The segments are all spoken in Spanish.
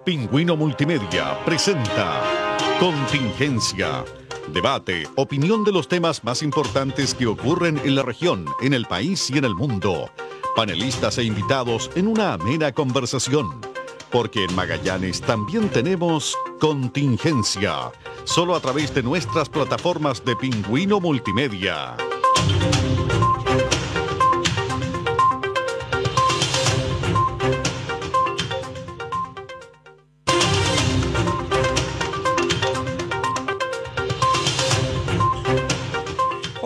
Pingüino Multimedia presenta Contingencia. Debate, opinión de los temas más importantes que ocurren en la región, en el país y en el mundo. Panelistas e invitados en una amena conversación. Porque en Magallanes también tenemos Contingencia. Solo a través de nuestras plataformas de Pingüino Multimedia.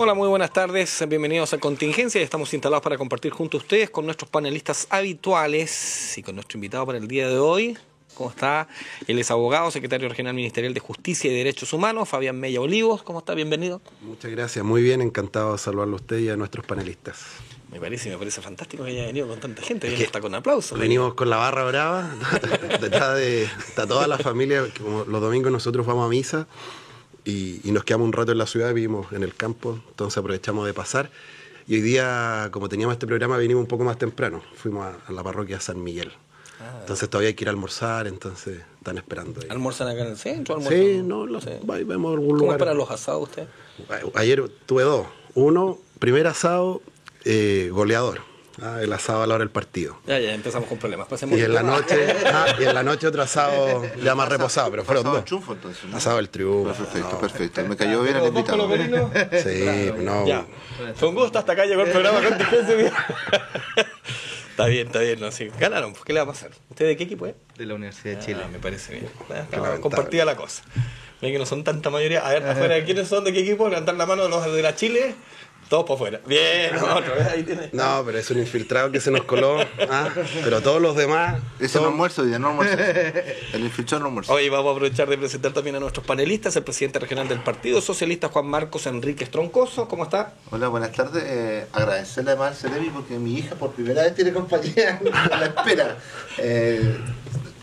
Hola, muy buenas tardes, bienvenidos a Contingencia. Estamos instalados para compartir junto a ustedes con nuestros panelistas habituales y con nuestro invitado para el día de hoy. ¿Cómo está? Él es abogado, secretario regional ministerial de Justicia y Derechos Humanos, Fabián Mella Olivos. ¿Cómo está? Bienvenido. Muchas gracias, muy bien, encantado de saludarlo a usted y a nuestros panelistas. Me parece fantástico que haya venido con tanta gente, viene hasta con aplausos. Venimos con la barra brava, está toda la familia, como los domingos nosotros vamos a misa. Y nos quedamos un rato en la ciudad, vivimos en el campo, entonces aprovechamos de pasar. Y hoy día, como teníamos este programa, vinimos un poco más temprano. Fuimos a la parroquia San Miguel. Entonces todavía hay que ir a almorzar, entonces están esperando ahí. ¿Almuerzan acá en el centro? Sí, no, vemos algún lugar. ¿Cómo esperan los asados usted? Ayer tuve dos. Uno, primer asado, goleador. El asado a la hora del partido. Ya, empezamos con problemas. Y en la noche otro asado ya más reposado, pero fueron dos. Triunfo, entonces, ¿no? Asado del triunfo. Perfecto. Me cayó bien el invitado. Sí, no. Ya. Fue un gusto, hasta acá llegó el programa Contingencia. Está bien, no, sí. Ganaron, ¿qué le va a pasar? ¿Usted de qué equipo es? De la Universidad de Chile. Me parece bien. Compartida la cosa. Ven que no son tanta mayoría. A ver, afuera, ¿quiénes son? ¿De qué equipo? Levantar la mano los de la Chile. Todos por fuera. Bien, otro, ahí tiene. No, pero es un infiltrado que se nos coló. Pero todos los demás. Ese no almuerzo, ya no almuerzo. El infiltrado no almuerzo. Hoy vamos a aprovechar de presentar también a nuestros panelistas, el presidente regional del Partido Socialista, Juan Marcos Enríquez Troncoso. ¿Cómo está? Hola, buenas tardes. Agradecerle además al Ceremi porque mi hija por primera vez tiene compañía a la espera.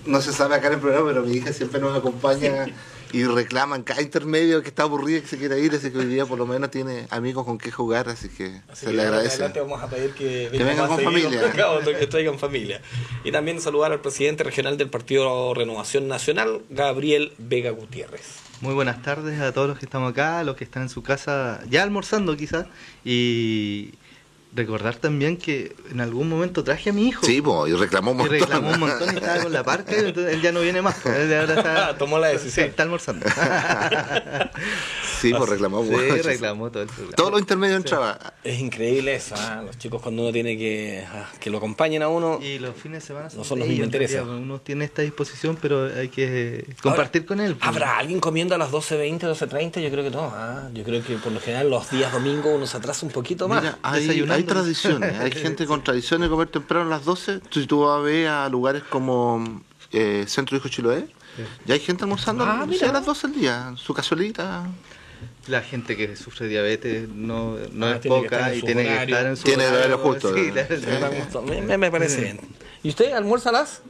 No se sabe acá en el programa, pero mi hija siempre nos acompaña y reclaman cada intermedio que está aburrida, que se quiere ir, así que hoy día por lo menos tiene amigos con qué jugar, así que se le agradece. Adelante vamos a pedir que vengan con familia. Que traigan familia. Y también saludar al presidente regional del Partido Renovación Nacional, Gabriel Vega Gutiérrez. Muy buenas tardes a todos los que estamos acá, a los que están en su casa ya almorzando quizás, y recordar también que en algún momento traje a mi hijo. Sí, y reclamó un montón. Y estaba con la parca, y entonces él ya no viene más. Ahora tomó la decisión. Sí, está almorzando. Sí, reclamó. Sí, reclamó todo el programa. Todos los intermedios entraban. Es increíble eso, los chicos cuando uno tiene que lo acompañen a uno. Y los fines de semana no son los mismos intereses. Uno tiene esta disposición, pero hay que compartir con él. ¿Habrá alguien comiendo a las 12:20, 12:30? Yo creo que no. Yo creo que por lo general los días domingos uno se atrasa un poquito más. Mira, hay tradiciones, hay gente con tradiciones de comer temprano a las 12. Si tú vas a ver a lugares como Centro Hijo Chiloé, ya hay gente almorzando a las 12 del día, su cazuelita. La gente que sufre diabetes no es tiene poca y tiene que estar en su tiene horario justo. Sí, me parece bien. ¿Y usted almuerza a las?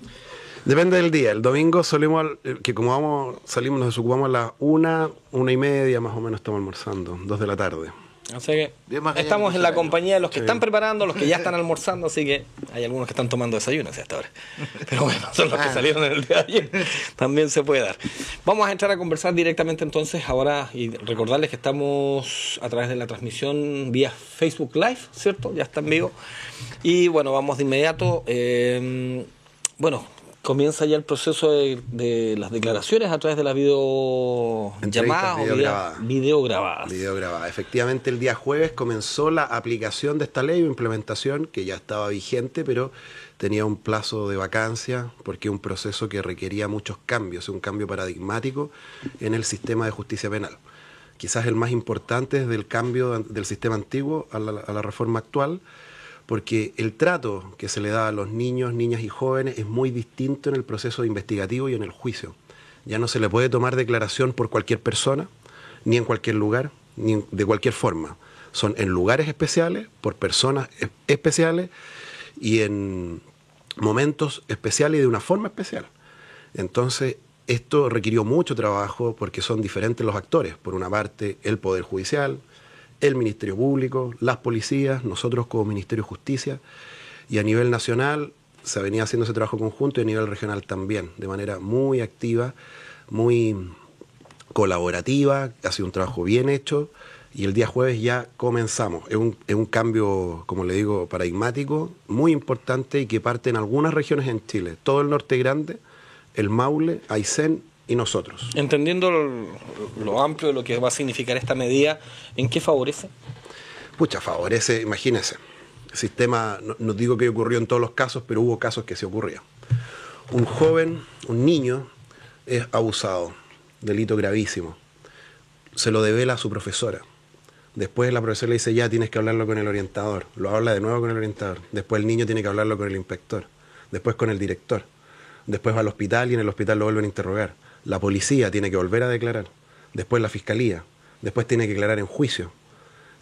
Depende del día. El domingo salimos, nos desocupamos a las 1:30, más o menos estamos almorzando, 2 de la tarde. O sea que estamos en la compañía de los que están preparando, los que ya están almorzando, así que hay algunos que están tomando desayuno hasta ahora. Pero bueno, son los que salieron en el día de ayer. También se puede dar. Vamos a entrar a conversar directamente entonces ahora y recordarles que estamos a través de la transmisión vía Facebook Live, ¿cierto? Ya está en vivo. Y bueno, vamos de inmediato. Comienza ya el proceso de las declaraciones a través de las videollamadas o videograbadas. Videograbadas. Efectivamente, el día jueves comenzó la aplicación de esta ley o implementación que ya estaba vigente, pero tenía un plazo de vacancia porque es un proceso que requería muchos cambios, un cambio paradigmático en el sistema de justicia penal. Quizás el más importante es del cambio del sistema antiguo a la reforma actual, porque el trato que se le da a los niños, niñas y jóvenes es muy distinto en el proceso investigativo y en el juicio. Ya no se le puede tomar declaración por cualquier persona, ni en cualquier lugar, ni de cualquier forma. Son en lugares especiales, por personas especiales y en momentos especiales y de una forma especial. Entonces, esto requirió mucho trabajo porque son diferentes los actores. Por una parte, el Poder Judicial, el Ministerio Público, las policías, nosotros como Ministerio de Justicia, y a nivel nacional se venía haciendo ese trabajo conjunto y a nivel regional también, de manera muy activa, muy colaborativa, ha sido un trabajo bien hecho y el día jueves ya comenzamos. Es un cambio, como le digo, paradigmático, muy importante y que parte en algunas regiones en Chile, todo el Norte Grande, el Maule, Aysén y nosotros. Entendiendo lo amplio de lo que va a significar esta medida, ¿en qué favorece? Pucha, favorece, imagínese. El sistema, no digo que ocurrió en todos los casos, pero hubo casos que se ocurrían. Un joven, un niño, es abusado, delito gravísimo. Se lo devela a su profesora. Después la profesora le dice, ya tienes que hablarlo con el orientador. Lo habla de nuevo con el orientador. Después el niño tiene que hablarlo con el inspector. Después con el director. Después va al hospital y en el hospital lo vuelven a interrogar. La policía tiene que volver a declarar. Después la fiscalía. Después tiene que declarar en juicio.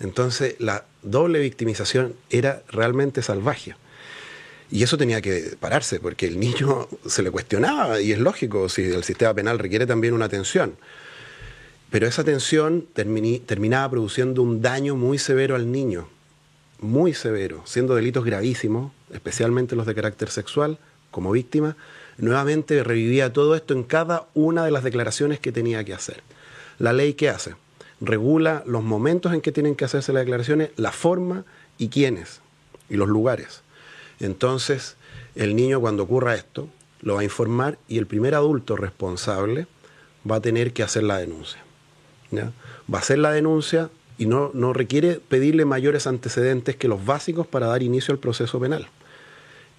Entonces la doble victimización era realmente salvaje. Y eso tenía que pararse, porque el niño se le cuestionaba, y es lógico, si el sistema penal requiere también una atención. Pero esa atención terminaba produciendo un daño muy severo al niño, muy severo, siendo delitos gravísimos, especialmente los de carácter sexual, como víctima. Nuevamente revivía todo esto en cada una de las declaraciones que tenía que hacer. ¿La ley qué hace? Regula los momentos en que tienen que hacerse las declaraciones, la forma y quiénes, y los lugares. Entonces, el niño cuando ocurra esto, lo va a informar y el primer adulto responsable va a tener que hacer la denuncia. ¿Ya? Va a hacer la denuncia y no requiere pedirle mayores antecedentes que los básicos para dar inicio al proceso penal.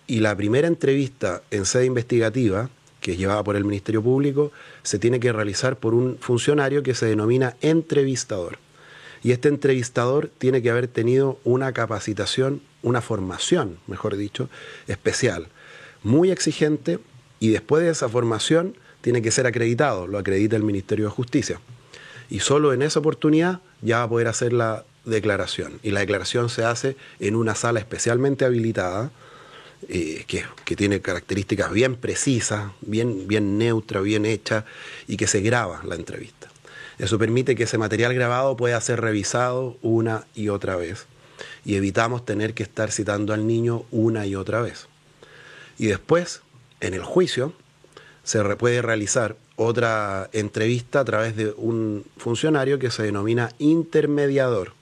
Y la primera entrevista en sede investigativa, que es llevada por el Ministerio Público, se tiene que realizar por un funcionario que se denomina entrevistador. Y este entrevistador tiene que haber tenido una capacitación, una formación, mejor dicho, especial, muy exigente, y después de esa formación tiene que ser acreditado, lo acredita el Ministerio de Justicia. Y solo en esa oportunidad ya va a poder hacer la declaración. Y la declaración se hace en una sala especialmente habilitada, que tiene características bien precisas, bien neutra, bien hecha, y que se graba la entrevista. Eso permite que ese material grabado pueda ser revisado una y otra vez, y evitamos tener que estar citando al niño una y otra vez. Y después, en el juicio, se puede realizar otra entrevista a través de un funcionario que se denomina intermediador.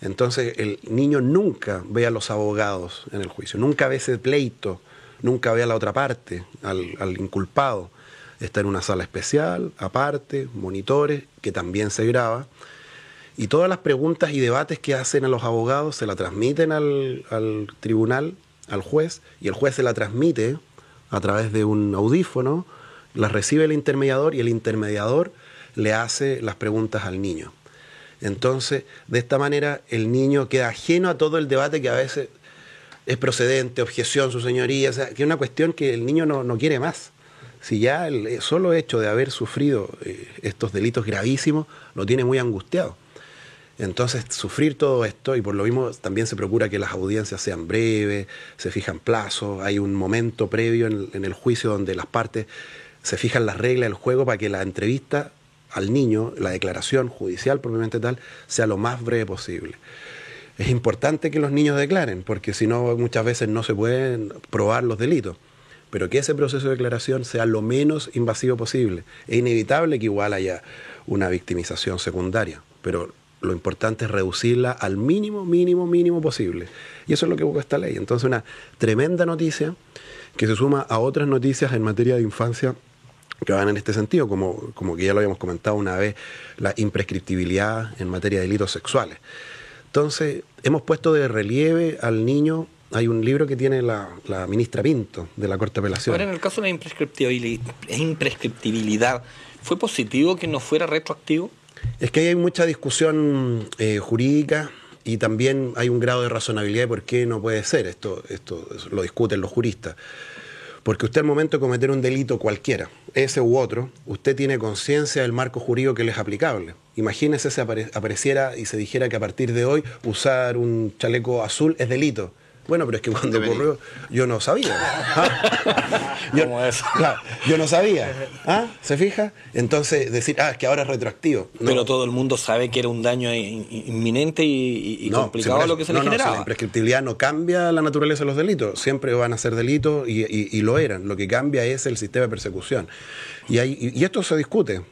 Entonces el niño nunca ve a los abogados en el juicio, nunca ve ese pleito, nunca ve a la otra parte, al inculpado. Está en una sala especial, aparte, monitores, que también se graba. Y todas las preguntas y debates que hacen a los abogados se la transmiten al tribunal, al juez, y el juez se la transmite a través de un audífono, las recibe el intermediador y el intermediador le hace las preguntas al niño. Entonces, de esta manera, el niño queda ajeno a todo el debate que a veces es procedente, objeción, su señoría, o sea, que es una cuestión que el niño no quiere más. Si ya el solo hecho de haber sufrido estos delitos gravísimos lo tiene muy angustiado. Entonces, sufrir todo esto, y por lo mismo también se procura que las audiencias sean breves, se fijan plazos, hay un momento previo en el juicio donde las partes se fijan las reglas del juego para que la entrevista al niño, la declaración judicial propiamente tal, sea lo más breve posible. Es importante que los niños declaren, porque si no muchas veces no se pueden probar los delitos, pero que ese proceso de declaración sea lo menos invasivo posible. Es inevitable que igual haya una victimización secundaria, pero lo importante es reducirla al mínimo posible. Y eso es lo que busca esta ley. Entonces, una tremenda noticia que se suma a otras noticias en materia de infancia que van en este sentido, como que ya lo habíamos comentado una vez, la imprescriptibilidad en materia de delitos sexuales. Entonces, hemos puesto de relieve al niño. Hay un libro que tiene la ministra Pinto, de la Corte de Apelación. Ahora, en el caso de la imprescriptibilidad, ¿fue positivo que no fuera retroactivo? Es que hay mucha discusión jurídica y también hay un grado de razonabilidad de por qué no puede ser. Esto lo discuten los juristas. Porque usted al momento de cometer un delito cualquiera, ese u otro, usted tiene conciencia del marco jurídico que le es aplicable. Imagínese si apareciera y se dijera que a partir de hoy usar un chaleco azul es delito. Bueno, pero es que cuando ocurrió, yo no sabía. ¿Cómo eso? Claro, yo no sabía. ¿Se fija? Entonces, decir, es que ahora es retroactivo. No. Pero todo el mundo sabe que era un daño inminente y complicado lo que se le generaba. La imprescriptibilidad no cambia la naturaleza de los delitos. Siempre van a ser delitos y lo eran. Lo que cambia es el sistema de persecución. Y esto se discute,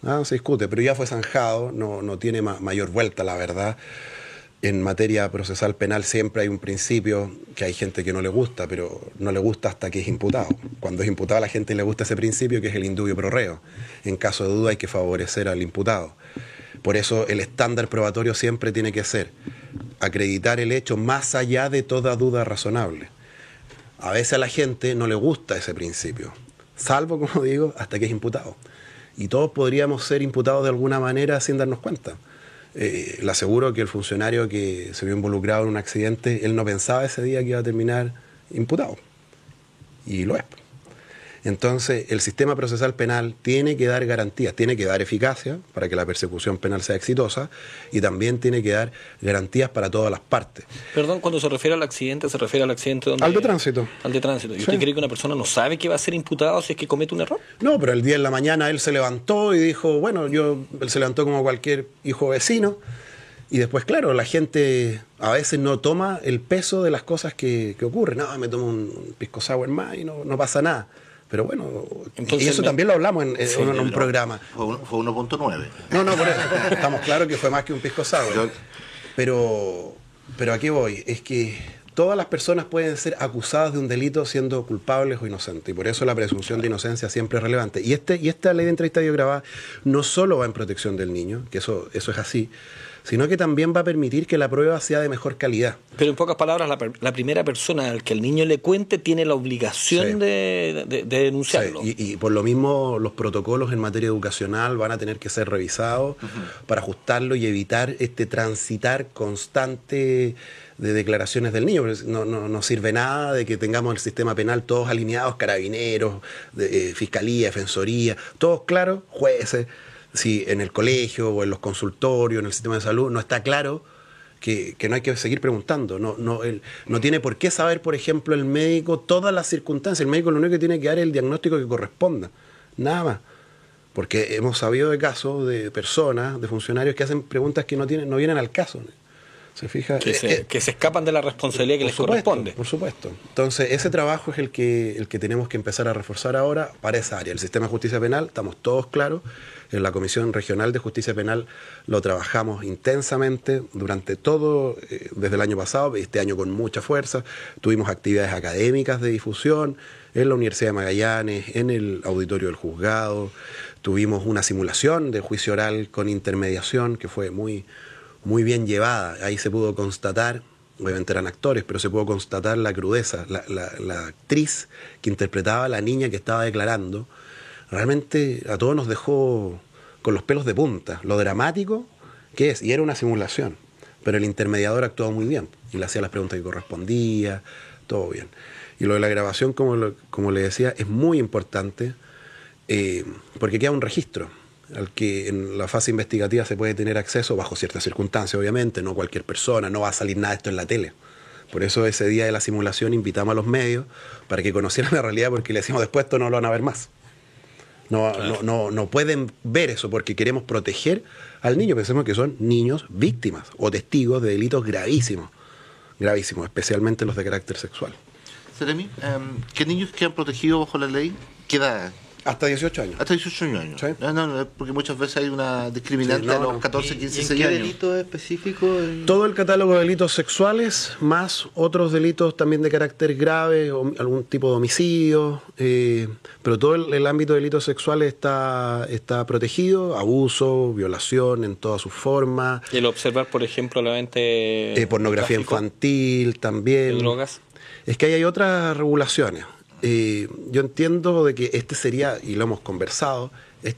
pero ya fue zanjado, no tiene mayor vuelta, la verdad. En materia procesal penal siempre hay un principio que hay gente que no le gusta, pero no le gusta hasta que es imputado. Cuando es imputado a la gente le gusta ese principio, que es el indubio pro reo. En caso de duda hay que favorecer al imputado. Por eso el estándar probatorio siempre tiene que ser acreditar el hecho más allá de toda duda razonable. A veces a la gente no le gusta ese principio, salvo, como digo, hasta que es imputado. Y todos podríamos ser imputados de alguna manera sin darnos cuenta. Le aseguro que el funcionario que se vio involucrado en un accidente, él no pensaba ese día que iba a terminar imputado. Y lo es. Entonces, el sistema procesal penal tiene que dar garantías, tiene que dar eficacia para que la persecución penal sea exitosa y también tiene que dar garantías para todas las partes. Perdón, cuando se refiere al accidente, ¿se refiere al accidente donde... Al de tránsito. Al de tránsito. ¿Y usted cree que una persona no sabe que va a ser imputado si es que comete un error? No, pero el día en la mañana él se levantó y dijo, él se levantó como cualquier hijo vecino. Y después, claro, la gente a veces no toma el peso de las cosas que ocurren. No, me tomo un pisco sour más y no pasa nada. Pero bueno, entonces, y eso también lo hablamos en un programa. Fue 1.9. No, por eso. Estamos claros que fue más que un pisco sour. Pero ¿a qué voy? Es que todas las personas pueden ser acusadas de un delito siendo culpables o inocentes. Y por eso la presunción de inocencia siempre es relevante. Y esta ley de entrevista videograbada no solo va en protección del niño, que eso es así, sino que también va a permitir que la prueba sea de mejor calidad. Pero en pocas palabras, la primera persona al que el niño le cuente tiene la obligación de denunciarlo. Sí. Y por lo mismo los protocolos en materia educacional van a tener que ser revisados para ajustarlo y evitar este transitar constante de declaraciones del niño. No sirve nada de que tengamos el sistema penal todos alineados, carabineros, fiscalía, defensoría, todos claros, jueces. Si en el colegio o en los consultorios, en el sistema de salud, no está claro que no hay que seguir preguntando. No tiene por qué saber, por ejemplo, el médico todas las circunstancias. El médico lo único que tiene que dar es el diagnóstico que corresponda. Nada más. Porque hemos sabido de casos de personas, de funcionarios que hacen preguntas que no vienen al caso. ¿Se fija? Que se escapan de la responsabilidad que les corresponde. Por supuesto. Entonces, ese trabajo es el que tenemos que empezar a reforzar ahora para esa área. El sistema de justicia penal, estamos todos claros. En la Comisión Regional de Justicia Penal lo trabajamos intensamente durante todo, desde el año pasado, este año con mucha fuerza. Tuvimos actividades académicas de difusión en la Universidad de Magallanes, en el auditorio del juzgado. Tuvimos una simulación de juicio oral con intermediación que fue muy bien llevada. Ahí se pudo constatar, obviamente eran actores, pero se pudo constatar la crudeza. La actriz que interpretaba a la niña que estaba declarando, realmente a todos nos dejó con los pelos de punta. Lo dramático que es, y era una simulación, pero el intermediador actuó muy bien y le hacía las preguntas que correspondía, todo bien. Y lo de la grabación, como le decía, es muy importante porque queda un registro al que en la fase investigativa se puede tener acceso bajo ciertas circunstancias, obviamente, no cualquier persona, no va a salir nada de esto en la tele. Por eso ese día de la simulación invitamos a los medios para que conocieran la realidad, porque le decimos después esto no lo van a ver más. No pueden ver eso porque queremos proteger al niño. Pensemos que son niños víctimas o testigos de delitos gravísimos, especialmente los de carácter sexual. Seremi, ¿qué niños quedan protegidos bajo la ley? ¿Qué edad? Hasta 18 años. Hasta 18 años. ¿Sí? No, porque muchas veces hay una discriminante a los 14, 15, 16 años. ¿Y en qué delito específico? Todo el catálogo de delitos sexuales, más otros delitos también de carácter grave, o algún tipo de homicidio, pero todo el ámbito de delitos sexuales está protegido, abuso, violación en todas sus formas. Y el observar, por ejemplo, la venta pornografía infantil también. Drogas. Es que ahí hay otras regulaciones. Yo entiendo de que este sería, y lo hemos conversado,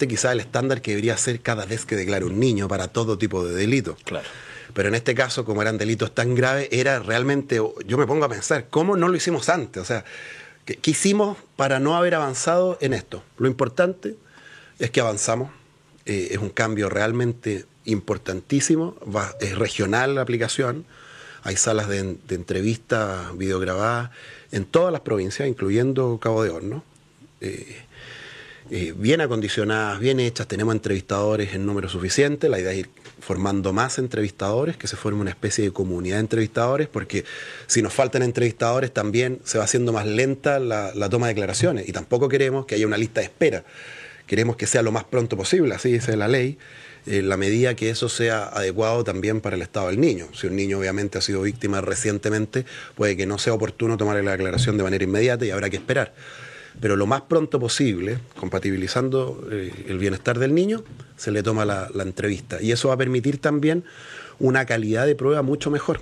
quizá el estándar que debería ser cada vez que declara un niño para todo tipo de delito. Claro. Pero en este caso, como eran delitos tan graves, era realmente, yo me pongo a pensar, ¿cómo no lo hicimos antes? O sea, ¿qué hicimos para no haber avanzado en esto? Lo importante es que avanzamos, es un cambio realmente importantísimo, es regional la aplicación. hay salas de entrevistas videograbadas en todas las provincias, incluyendo Cabo de Horno, bien acondicionadas, bien hechas, tenemos entrevistadores en número suficiente, la idea es ir formando más entrevistadores, que se forme una especie de comunidad de entrevistadores, porque si nos faltan entrevistadores también se va haciendo más lenta la toma de declaraciones, y tampoco queremos que haya una lista de espera, queremos que sea lo más pronto posible, así dice la ley, en la medida que eso sea adecuado también para el estado del niño. Si un niño obviamente ha sido víctima recientemente, puede que no sea oportuno tomar la declaración de manera inmediata y habrá que esperar. Pero lo más pronto posible, compatibilizando el bienestar del niño, se le toma la entrevista. Y eso va a permitir también una calidad de prueba mucho mejor.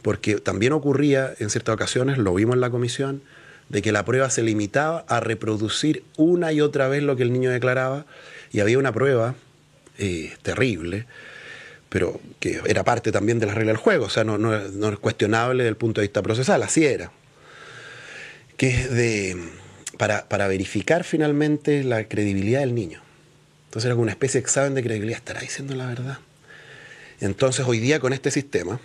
Porque también ocurría en ciertas ocasiones, lo vimos en la comisión, de que la prueba se limitaba a reproducir una y otra vez lo que el niño declaraba, y había una prueba terrible, pero que era parte también de las reglas del juego, o sea, no es cuestionable desde el punto de vista procesal, así era. Que es para verificar finalmente la credibilidad del niño. Entonces era como una especie de examen de credibilidad, ¿estará diciendo la verdad? Entonces hoy día con este sistema,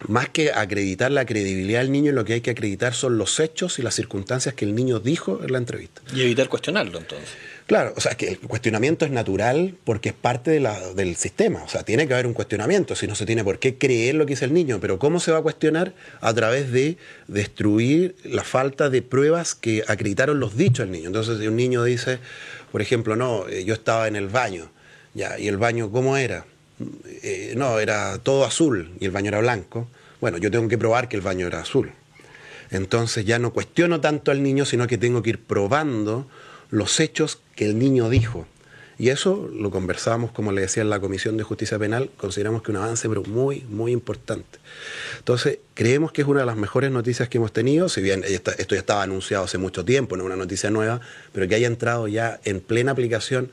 más que acreditar la credibilidad del niño, lo que hay que acreditar son los hechos y las circunstancias que el niño dijo en la entrevista. Y evitar cuestionarlo entonces. Claro, o sea, que el cuestionamiento es natural porque es parte del sistema. O sea, tiene que haber un cuestionamiento, si no se tiene por qué creer lo que dice el niño. Pero ¿cómo se va a cuestionar? A través de destruir la falta de pruebas que acreditaron los dichos del niño. Entonces, si un niño dice, por ejemplo, no, yo estaba en el baño, ya, ¿y el baño cómo era? No, era todo azul y el baño era blanco. Bueno, yo tengo que probar que el baño era azul. Entonces ya no cuestiono tanto al niño, sino que tengo que ir probando los hechos que el niño dijo. Y eso lo conversamos, como le decía, en la Comisión de Justicia Penal, consideramos que un avance, pero muy, muy importante. Entonces, creemos que es una de las mejores noticias que hemos tenido, si bien esto ya estaba anunciado hace mucho tiempo, no es una noticia nueva, pero que haya entrado ya en plena aplicación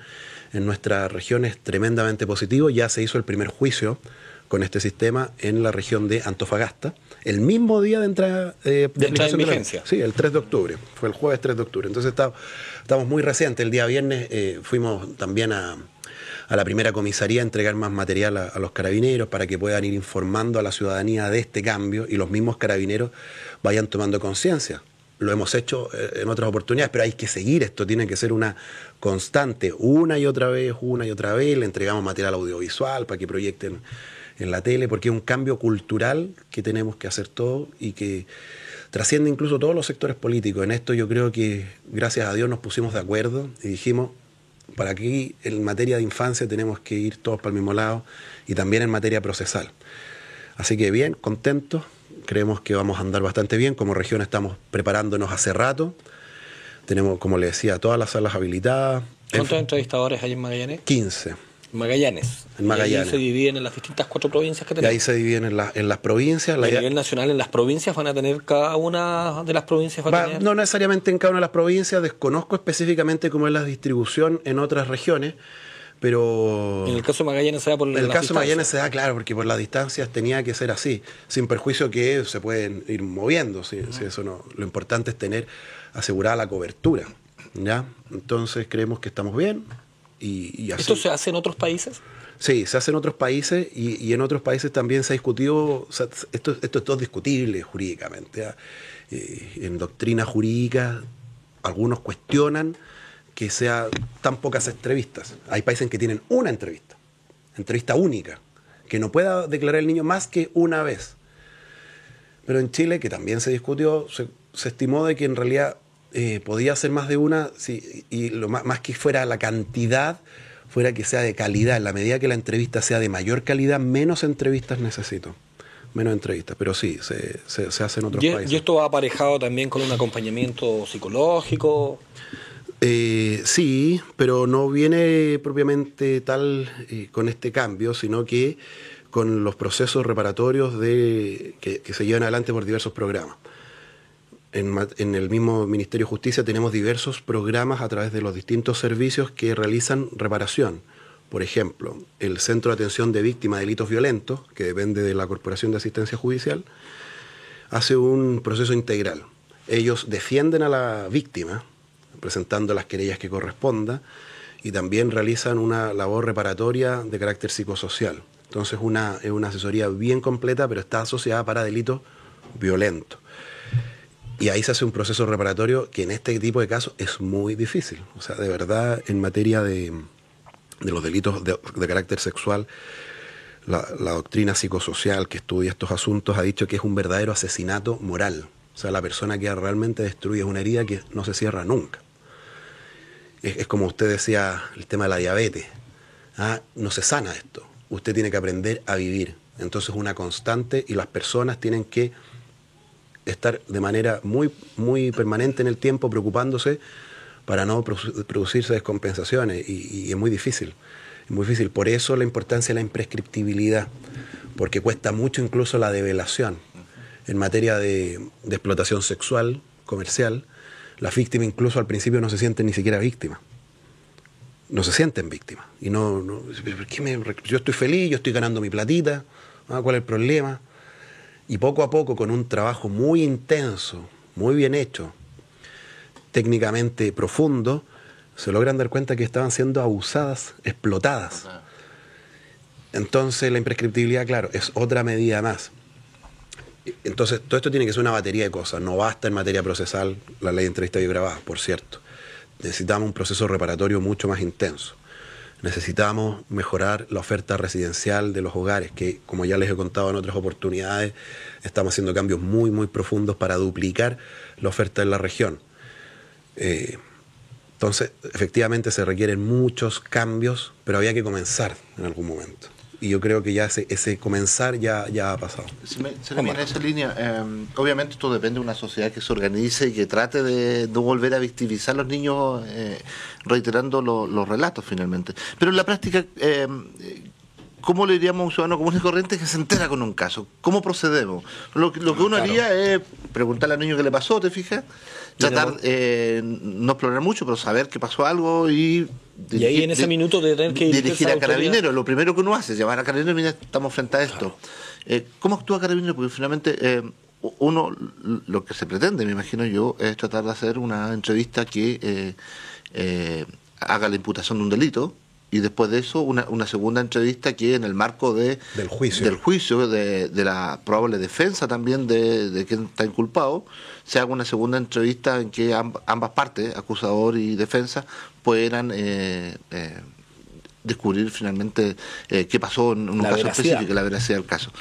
en nuestra región es tremendamente positivo. Ya se hizo el primer juicio con este sistema en la región de Antofagasta, el mismo día de entrada de en vigencia. Sí, el 3 de octubre, fue el jueves 3 de octubre. Entonces estamos muy recientes. El día viernes fuimos también a la primera comisaría a entregar más material a los carabineros para que puedan ir informando a la ciudadanía de este cambio y los mismos carabineros vayan tomando conciencia. Lo hemos hecho en otras oportunidades, pero hay que seguir, esto tiene que ser una constante, una y otra vez, le entregamos material audiovisual para que proyecten en la tele, porque es un cambio cultural que tenemos que hacer todo y que trasciende incluso todos los sectores políticos. En esto yo creo que, gracias a Dios, nos pusimos de acuerdo y dijimos, para aquí en materia de infancia tenemos que ir todos para el mismo lado y también en materia procesal. Así que bien, contentos, creemos que vamos a andar bastante bien. Como región estamos preparándonos hace rato. Tenemos, como le decía, todas las salas habilitadas. ¿Cuántos entrevistadores hay en Magallanes? 15. Magallanes. En Magallanes. Y ahí se dividen en las distintas 4 provincias que tenemos. Y ahí se dividen en las provincias. A nivel nacional, en las provincias van a tener cada una de las provincias. No necesariamente en cada una de las provincias. Desconozco específicamente cómo es la distribución en otras regiones. Pero en el caso de Magallanes se da por las distancias. En el caso de Magallanes se da, claro, porque por las distancias tenía que ser así, sin perjuicio que se pueden ir moviendo. Si eso no, lo importante es tener asegurada la cobertura, ¿ya? Entonces creemos que estamos bien y así. ¿Esto se hace en otros países? Sí, se hace en otros países y en otros países también se ha discutido. O sea, esto es todo discutible jurídicamente, ¿ya? En doctrina jurídica algunos cuestionan que sea tan pocas entrevistas. Hay países en que tienen una entrevista única, que no pueda declarar el niño más que una vez. Pero en Chile, que también se discutió, se estimó de que en realidad podía ser más de una, sí, y lo más que fuera la cantidad, fuera que sea de calidad. En la medida que la entrevista sea de mayor calidad, menos entrevistas necesito. Menos entrevistas, pero sí, se hace en otros países. ¿Y esto va aparejado también con un acompañamiento psicológico? Sí, pero no viene propiamente tal con este cambio, sino que con los procesos reparatorios que se llevan adelante por diversos programas. En el mismo Ministerio de Justicia tenemos diversos programas a través de los distintos servicios que realizan reparación. Por ejemplo, el Centro de Atención de Víctimas de Delitos Violentos, que depende de la Corporación de Asistencia Judicial, hace un proceso integral. Ellos defienden a la víctima, presentando las querellas que corresponda, y también realizan una labor reparatoria de carácter psicosocial. Entonces es una asesoría bien completa, pero está asociada para delitos violentos. Y ahí se hace un proceso reparatorio que en este tipo de casos es muy difícil. O sea, de verdad, en materia de los delitos de carácter sexual, la doctrina psicosocial que estudia estos asuntos ha dicho que es un verdadero asesinato moral. O sea, la persona que realmente destruye una herida que no se cierra nunca. Es como usted decía, el tema de la diabetes. No se sana esto. Usted tiene que aprender a vivir. Entonces, una constante, y las personas tienen que estar de manera muy, muy permanente en el tiempo preocupándose para no producirse descompensaciones, y es muy difícil. Es muy difícil. Por eso la importancia de la imprescriptibilidad, porque cuesta mucho incluso la develación. En materia de explotación sexual, comercial, las víctimas incluso al principio no se sienten ni siquiera víctimas. No se sienten víctimas. Y yo estoy feliz, yo estoy ganando mi platita, ¿cuál es el problema? Y poco a poco, con un trabajo muy intenso, muy bien hecho, técnicamente profundo, se logran dar cuenta que estaban siendo abusadas, explotadas. Entonces la imprescriptibilidad, claro, es otra medida más. Entonces todo esto tiene que ser una batería de cosas. No basta en materia procesal la ley de entrevista videograbada, por cierto. Necesitamos un proceso reparatorio mucho más intenso. Necesitamos mejorar la oferta residencial de los hogares, que, como ya les he contado en otras oportunidades, estamos haciendo cambios muy, muy profundos para duplicar la oferta en la región. Entonces, efectivamente se requieren muchos cambios, pero había que comenzar en algún momento. Y yo creo que ya ese comenzar ya ha pasado. En esa línea, obviamente esto depende de una sociedad que se organice y que trate de no volver a victimizar a los niños reiterando los relatos finalmente. Pero en la práctica, ¿cómo le diríamos a un ciudadano común y corriente que se entera con un caso? ¿Cómo procedemos? Lo que uno haría es preguntarle al niño qué le pasó, ¿te fijas? Tratar, no explorar mucho, pero saber que pasó algo y ahí en ese minuto de tener que dirigir a Carabineros. Lo primero que uno hace es llamar a Carabineros y mira, estamos frente a esto. Claro. ¿Cómo actúa Carabineros? Porque finalmente uno, lo que se pretende, me imagino yo, es tratar de hacer una entrevista que haga la imputación de un delito, y después de eso una segunda entrevista que en el marco del juicio de la probable defensa también de quien está inculpado, se haga una segunda entrevista en que ambas partes, acusador y defensa, puedan descubrir finalmente qué pasó en un caso específico, la veracidad del caso.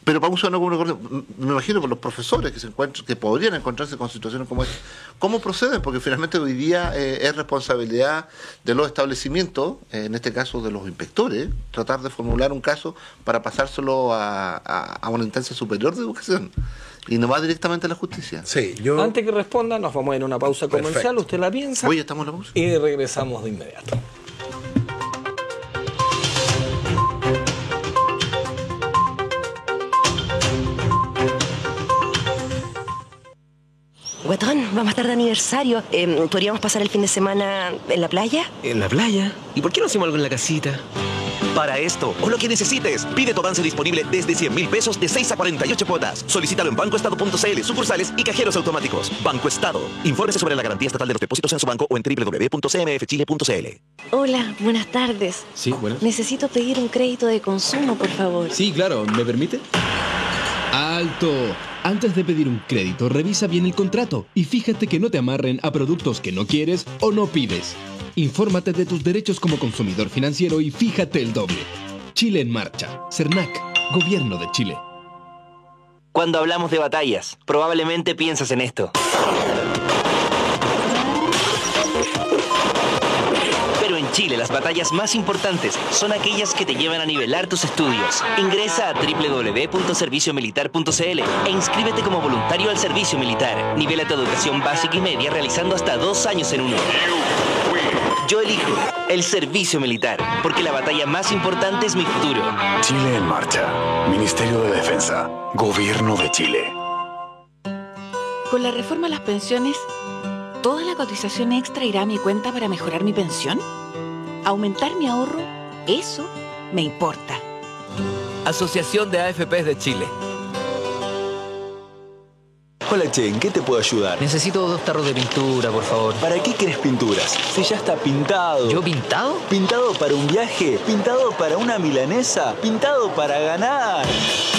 Pero para un ciudadano común, me imagino por los profesores que podrían encontrarse con situaciones como esta, ¿cómo proceden? Porque finalmente hoy día es responsabilidad de los establecimientos, en este caso de los inspectores, tratar de formular un caso para pasárselo a una instancia superior de educación y no va directamente a la justicia. Sí, Antes que responda, nos vamos a ir a una pausa comercial. Perfecto. ¿Usted la piensa? Hoy estamos en la pausa. Y regresamos de inmediato. Guatón, vamos a estar de aniversario. ¿Podríamos pasar el fin de semana en la playa? ¿En la playa? ¿Y por qué no hacemos algo en la casita? Para esto, o lo que necesites, pide tu avance disponible desde 100.000 pesos de 6 a 48 cuotas. Solicítalo en bancoestado.cl, sucursales y cajeros automáticos. Banco Estado. Infórmese sobre la garantía estatal de los depósitos en su banco o en www.cmfchile.cl. Hola, buenas tardes. Sí, buenas. Necesito pedir un crédito de consumo, por favor. Sí, claro. ¿Me permite? ¡Alto! Antes de pedir un crédito, revisa bien el contrato y fíjate que no te amarren a productos que no quieres o no pides. Infórmate de tus derechos como consumidor financiero y fíjate el doble. Chile en Marcha. CERNAC. Gobierno de Chile. Cuando hablamos de batallas, probablemente piensas en esto. Pero en Chile, las batallas más importantes son aquellas que te llevan a nivelar tus estudios. Ingresa a www.serviciomilitar.cl e inscríbete como voluntario al servicio militar. Nivela tu educación básica y media realizando hasta 2 años en uno. Yo elijo el servicio militar, porque la batalla más importante es mi futuro. Chile en Marcha. Ministerio de Defensa. Gobierno de Chile. Con la reforma a las pensiones, ¿toda la cotización extra irá a mi cuenta para mejorar mi pensión? ¿Aumentar mi ahorro? Eso me importa. Asociación de AFPs de Chile. Hola, che, ¿en qué te puedo ayudar? Necesito 2 tarros de pintura, por favor. ¿Para qué querés pinturas? Si ya está pintado. ¿Yo pintado? ¿Pintado para un viaje? ¿Pintado para una milanesa? ¿Pintado para ganar?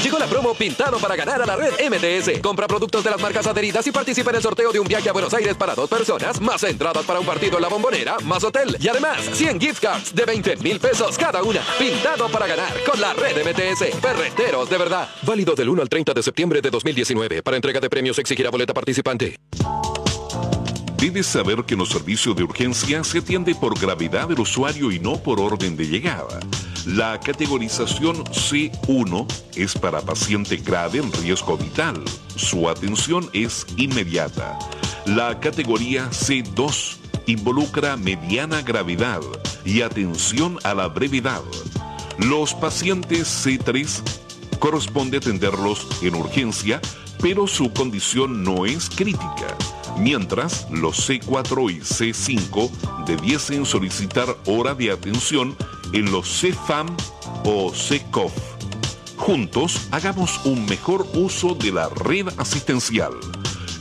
Llegó la promo Pintado para ganar a la red MTS. Compra productos de las marcas adheridas y participa en el sorteo de un viaje a Buenos Aires para 2 personas, más entradas para un partido en la Bombonera, más hotel. Y además, 100 gift cards de 20.000 pesos cada una. Pintado para ganar con la red MTS. Ferreteros de verdad. Válido del 1 al 30 de septiembre de 2019. Para entrega de premios exigirá boleta participante. Debes saber que en los servicios de urgencia se atiende por gravedad del usuario y no por orden de llegada. La categorización C1 es para paciente grave en riesgo vital. Su atención es inmediata. La categoría C2 involucra mediana gravedad y atención a la brevedad. Los pacientes C3 corresponde atenderlos en urgencia, pero su condición no es crítica, mientras los C4 y C5 debiesen solicitar hora de atención en los CFAM o CCOF. Juntos, hagamos un mejor uso de la red asistencial.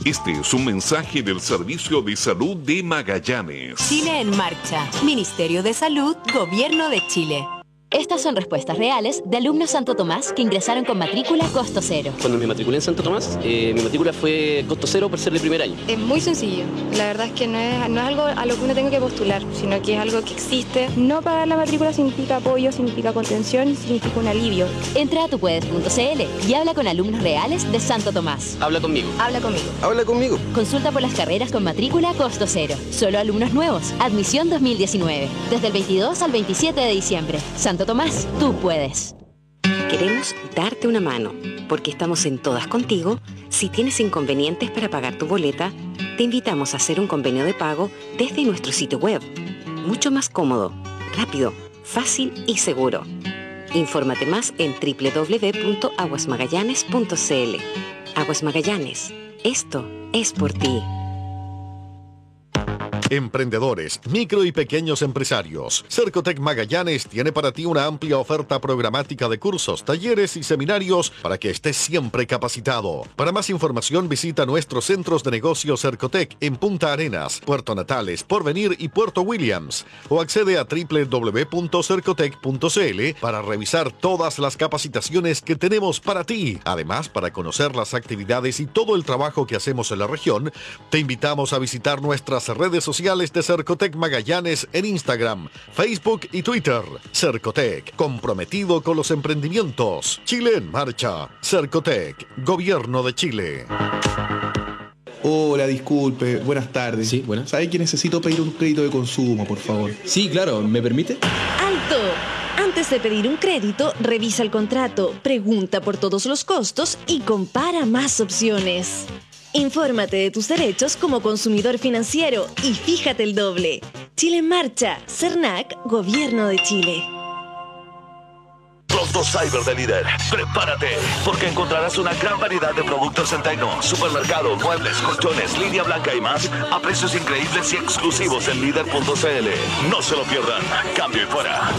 Este es un mensaje del Servicio de Salud de Magallanes. Chile en Marcha. Ministerio de Salud, Gobierno de Chile. Estas son respuestas reales de alumnos Santo Tomás que ingresaron con matrícula costo cero. Cuando me matriculé en Santo Tomás, mi matrícula fue costo cero por ser de primer año. Es muy sencillo. La verdad es que no es algo a lo que uno tenga que postular, sino que es algo que existe. No pagar la matrícula significa apoyo, significa contención y significa un alivio. Entra a tupuedes.cl y habla con alumnos reales de Santo Tomás. Habla conmigo. Habla conmigo. Habla conmigo. Consulta por las carreras con matrícula costo cero. Solo alumnos nuevos. Admisión 2019. Desde el 22 al 27 de diciembre. Santo Tomás, tú puedes. Queremos darte una mano, porque estamos en todas contigo. Si tienes inconvenientes para pagar tu boleta, te invitamos a hacer un convenio de pago desde nuestro sitio web. Mucho más cómodo, rápido, fácil y seguro. Infórmate más en www.aguasmagallanes.cl. Aguas Magallanes, esto es por ti. Emprendedores, micro y pequeños empresarios. Cercotec Magallanes tiene para ti una amplia oferta programática de cursos, talleres y seminarios para que estés siempre capacitado. Para más información visita nuestros centros de negocios Cercotec en Punta Arenas, Puerto Natales, Porvenir y Puerto Williams o accede a www.cercotec.cl para revisar todas las capacitaciones que tenemos para ti. Además, para conocer las actividades y todo el trabajo que hacemos en la región, te invitamos a visitar nuestras redes sociales de Cercotec Magallanes en Instagram, Facebook y Twitter. Cercotec, comprometido con los emprendimientos. Chile en marcha. Cercotec, Gobierno de Chile. Hola, disculpe, buenas tardes. Sí, buenas. ¿Sabe que necesito pedir un crédito de consumo, por favor? Sí, claro, ¿me permite? ¡Alto! Antes de pedir un crédito, revisa el contrato, pregunta por todos los costos y compara más opciones. Infórmate de tus derechos como consumidor financiero y fíjate el doble. Chile en marcha. CERNAC, Gobierno de Chile. Pronto Cyber de Líder. Prepárate, porque encontrarás una gran variedad de productos en Tecno, supermercado, muebles, colchones, línea blanca y más a precios increíbles y exclusivos en líder.cl. No se lo pierdan. Cambio y fuera.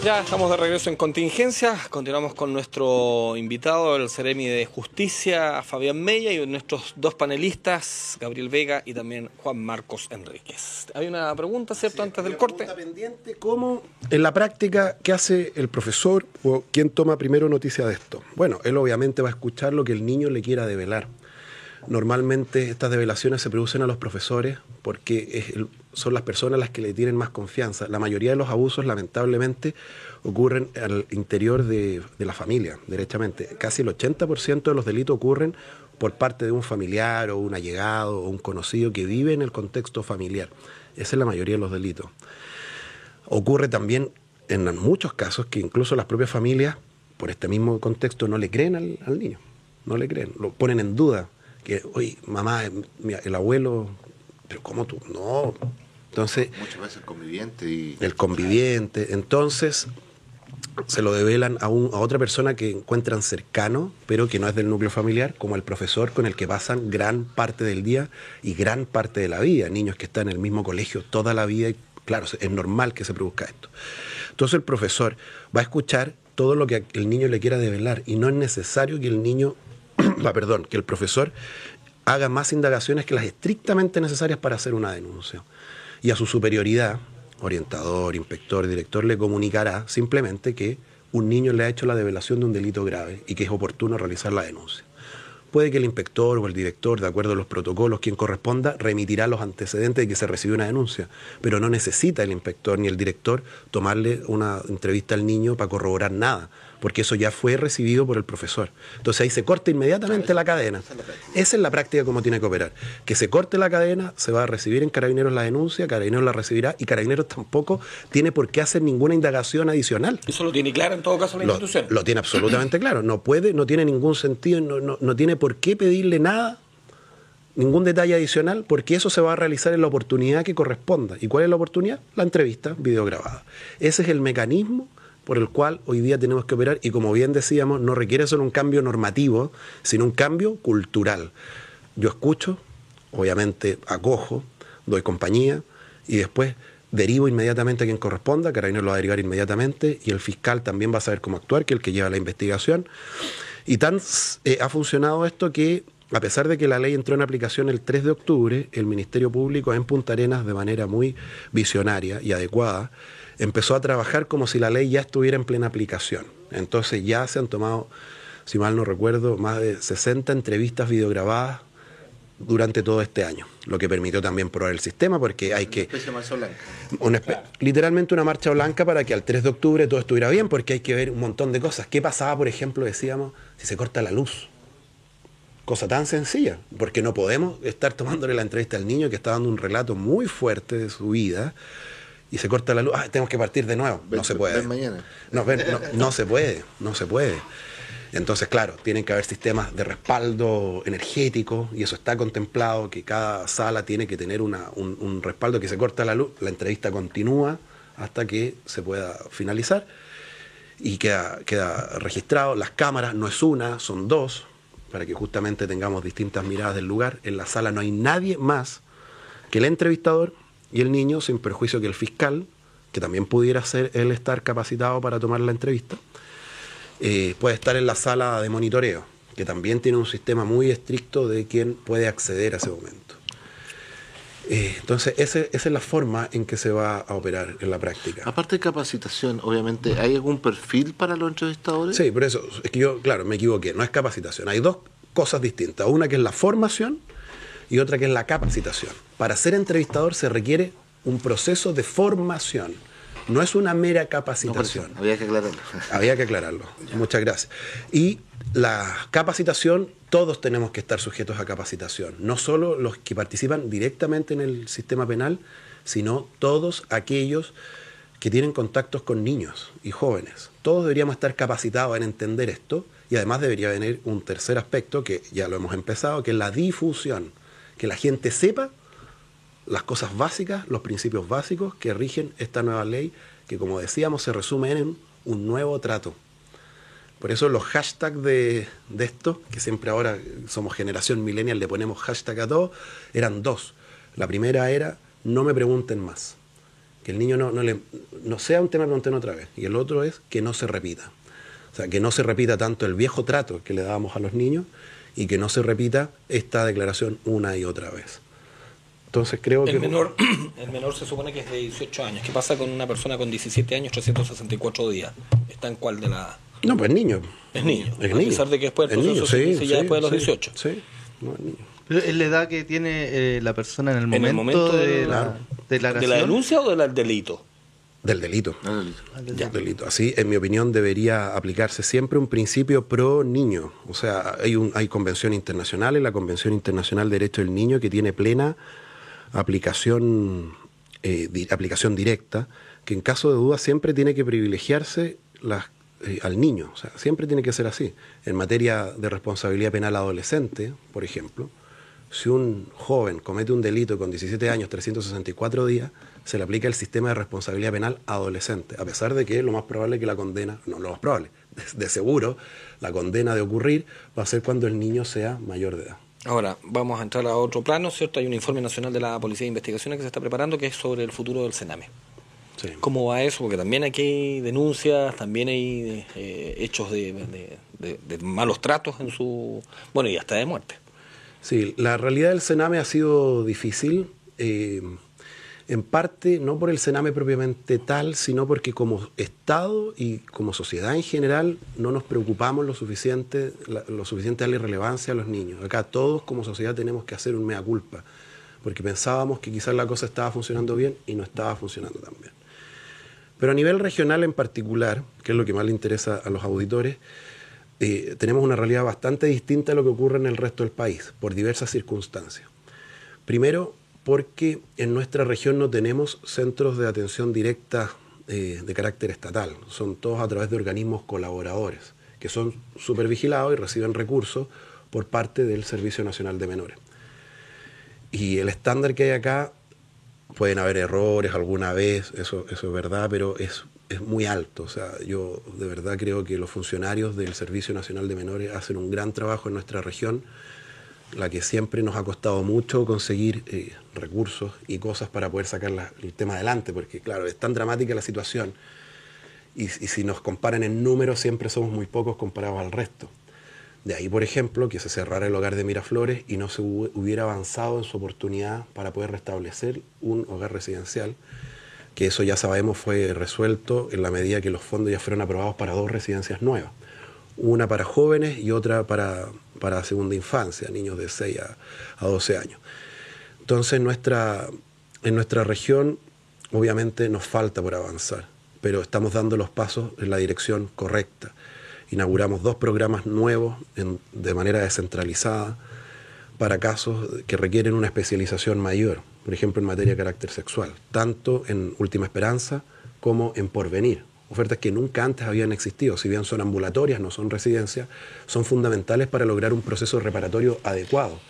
Ya estamos de regreso en contingencia. Continuamos con nuestro invitado, el Seremi de Justicia, Fabián Mella, y nuestros dos panelistas, Gabriel Vega y también Juan Marcos Enríquez. Hay una pregunta, ¿cierto?, antes del corte. Pendiente, ¿cómo en la práctica qué hace el profesor o quién toma primero noticia de esto? Bueno, él obviamente va a escuchar lo que el niño le quiera develar. Normalmente estas develaciones se producen a los profesores porque son las personas las que le tienen más confianza. La mayoría de los abusos, lamentablemente, ocurren al interior de la familia, derechamente. Casi el 80% de los delitos ocurren por parte de un familiar o un allegado o un conocido que vive en el contexto familiar. Esa es la mayoría de los delitos. Ocurre también en muchos casos que incluso las propias familias, por este mismo contexto, no le creen al niño. No le creen, lo ponen en duda. Que, oye, mamá, el abuelo, pero ¿cómo tú? No. Entonces, muchas veces el conviviente. El conviviente. Entonces, se lo develan a otra persona que encuentran cercano, pero que no es del núcleo familiar, como el profesor con el que pasan gran parte del día y gran parte de la vida. Niños que están en el mismo colegio toda la vida y claro, es normal que se produzca esto. Entonces el profesor va a escuchar todo lo que el niño le quiera develar y no es necesario que el niño, que el profesor haga más indagaciones que las estrictamente necesarias para hacer una denuncia. Y a su superioridad, orientador, inspector, director, le comunicará simplemente que un niño le ha hecho la develación de un delito grave y que es oportuno realizar la denuncia. Puede que el inspector o el director, de acuerdo a los protocolos, quien corresponda, remitirá los antecedentes de que se recibió una denuncia, pero no necesita el inspector ni el director tomarle una entrevista al niño para corroborar nada, porque eso ya fue recibido por el profesor. Entonces ahí se corta inmediatamente la cadena. Esa es la práctica como tiene que operar. Que se corte la cadena, se va a recibir en Carabineros la denuncia, Carabineros la recibirá y Carabineros tampoco tiene por qué hacer ninguna indagación adicional. Eso lo tiene claro en todo caso la institución. Lo tiene absolutamente claro. No puede, no tiene ningún sentido, no tiene por qué pedirle nada, ningún detalle adicional, porque eso se va a realizar en la oportunidad que corresponda. ¿Y cuál es la oportunidad? La entrevista videograbada. Ese es el mecanismo por el cual hoy día tenemos que operar y como bien decíamos, no requiere solo un cambio normativo, sino un cambio cultural. Yo escucho, obviamente acojo, doy compañía y después derivo inmediatamente a quien corresponda, Carabineros lo va a derivar inmediatamente y el fiscal también va a saber cómo actuar, que es el que lleva la investigación. Y tan ha funcionado esto que, a pesar de que la ley entró en aplicación el 3 de octubre, el Ministerio Público en Punta Arenas, de manera muy visionaria y adecuada, empezó a trabajar como si la ley ya estuviera en plena aplicación. Entonces ya se han tomado, si mal no recuerdo, más de 60 entrevistas videograbadas durante todo este año, lo que permitió también probar el sistema, porque hay que... Una especie de marcha blanca. Literalmente una marcha blanca para que al 3 de octubre todo estuviera bien, porque hay que ver un montón de cosas. ¿Qué pasaba, por ejemplo, decíamos, si se corta la luz? Cosa tan sencilla, porque no podemos estar tomándole la entrevista al niño que está dando un relato muy fuerte de su vida, y se corta la luz, tenemos que partir de nuevo. No se puede. No se puede. Entonces, claro, tienen que haber sistemas de respaldo energético, y eso está contemplado, que cada sala tiene que tener un respaldo, que se corta la luz, la entrevista continúa hasta que se pueda finalizar, y queda registrado. Las cámaras no es una, son dos, para que justamente tengamos distintas miradas del lugar. En la sala no hay nadie más que el entrevistador y el niño, sin perjuicio que el fiscal, que también pudiera ser él estar capacitado para tomar la entrevista, puede estar en la sala de monitoreo, que también tiene un sistema muy estricto de quién puede acceder a ese momento. Entonces, esa es la forma en que se va a operar en la práctica. Aparte de capacitación, obviamente, ¿hay algún perfil para los entrevistadores? Sí, por eso, es que yo, claro, me equivoqué, no es capacitación. Hay dos cosas distintas, una que es la formación y otra que es la capacitación. Para ser entrevistador se requiere un proceso de formación, no es una mera capacitación. No, había que aclararlo. Había que aclararlo. Muchas gracias. Y la capacitación, todos tenemos que estar sujetos a capacitación, no solo los que participan directamente en el sistema penal, sino todos aquellos que tienen contactos con niños y jóvenes. Todos deberíamos estar capacitados en entender esto, y además debería venir un tercer aspecto que ya lo hemos empezado, que es la difusión, que la gente sepa las cosas básicas, los principios básicos que rigen esta nueva ley, que como decíamos se resume en un nuevo trato. Por eso los hashtags de esto, que siempre ahora somos generación millennial, le ponemos hashtag a todo, eran dos. La primera era, no me pregunten más. Que el niño no sea un tema pregunten otra vez. Y el otro es que no se repita. O sea, que no se repita tanto el viejo trato que le dábamos a los niños y que no se repita esta declaración una y otra vez. Entonces creo que... El menor se supone que es de 18 años. ¿Qué pasa con una persona con 17 años, 364 días? ¿Está en cuál de la...? No, pues es niño. Es niño. Es a pesar de que después el proceso se inicia ya después de los 18. Sí, no es niño. Pero es la edad que tiene la persona en el momento de la declaración. ¿De la denuncia o del delito? Del delito. Del delito. Así, en mi opinión, debería aplicarse siempre un principio pro niño. O sea, hay convención internacional, la Convención Internacional de Derechos del Niño, que tiene plena aplicación directa, que en caso de duda siempre tiene que privilegiarse al niño. O sea, siempre tiene que ser así. En materia de responsabilidad penal adolescente, por ejemplo, si un joven comete un delito con 17 años, 364 días, se le aplica el sistema de responsabilidad penal a adolescentes, a pesar de que lo más probable es que la condena, no lo más probable, de seguro, la condena de ocurrir va a ser cuando el niño sea mayor de edad. Ahora, vamos a entrar a otro plano, ¿cierto? Hay un informe nacional de la Policía de Investigaciones que se está preparando, que es sobre el futuro del Sename. Sí. ¿Cómo va eso? Porque también aquí hay denuncias, también hay hechos de malos tratos en su... Bueno, y hasta de muerte. Sí, la realidad del Sename ha sido difícil, en parte no por el Sename propiamente tal, sino porque como Estado y como sociedad en general no nos preocupamos lo suficiente a darle relevancia a los niños. Acá todos como sociedad tenemos que hacer un mea culpa, porque pensábamos que quizás la cosa estaba funcionando bien y no estaba funcionando tan bien. Pero a nivel regional en particular, que es lo que más le interesa a los auditores, tenemos una realidad bastante distinta a lo que ocurre en el resto del país, por diversas circunstancias. Primero, porque en nuestra región no tenemos centros de atención directa de carácter estatal. Son todos a través de organismos colaboradores, que son supervigilados y reciben recursos por parte del Servicio Nacional de Menores. Y el estándar que hay acá, pueden haber errores alguna vez, eso es verdad, pero es muy alto. O sea, yo de verdad creo que los funcionarios del Servicio Nacional de Menores hacen un gran trabajo en nuestra región, la que siempre nos ha costado mucho conseguir recursos y cosas para poder sacar el tema adelante, porque claro, es tan dramática la situación y si nos comparan en números siempre somos muy pocos comparados al resto. De ahí, por ejemplo, que se cerrara el hogar de Miraflores y no se hubiera avanzado en su oportunidad para poder restablecer un hogar residencial, que eso ya sabemos fue resuelto en la medida que los fondos ya fueron aprobados para 2 residencias nuevas. Una para jóvenes y otra para segunda infancia, niños de 6 a 12 años. Entonces, en nuestra región, obviamente, nos falta por avanzar, pero estamos dando los pasos en la dirección correcta. Inauguramos 2 programas nuevos de manera descentralizada para casos que requieren una especialización mayor, por ejemplo, en materia de carácter sexual, tanto en Última Esperanza como en Porvenir. Ofertas que nunca antes habían existido, si bien son ambulatorias, no son residencias, son fundamentales para lograr un proceso reparatorio adecuado.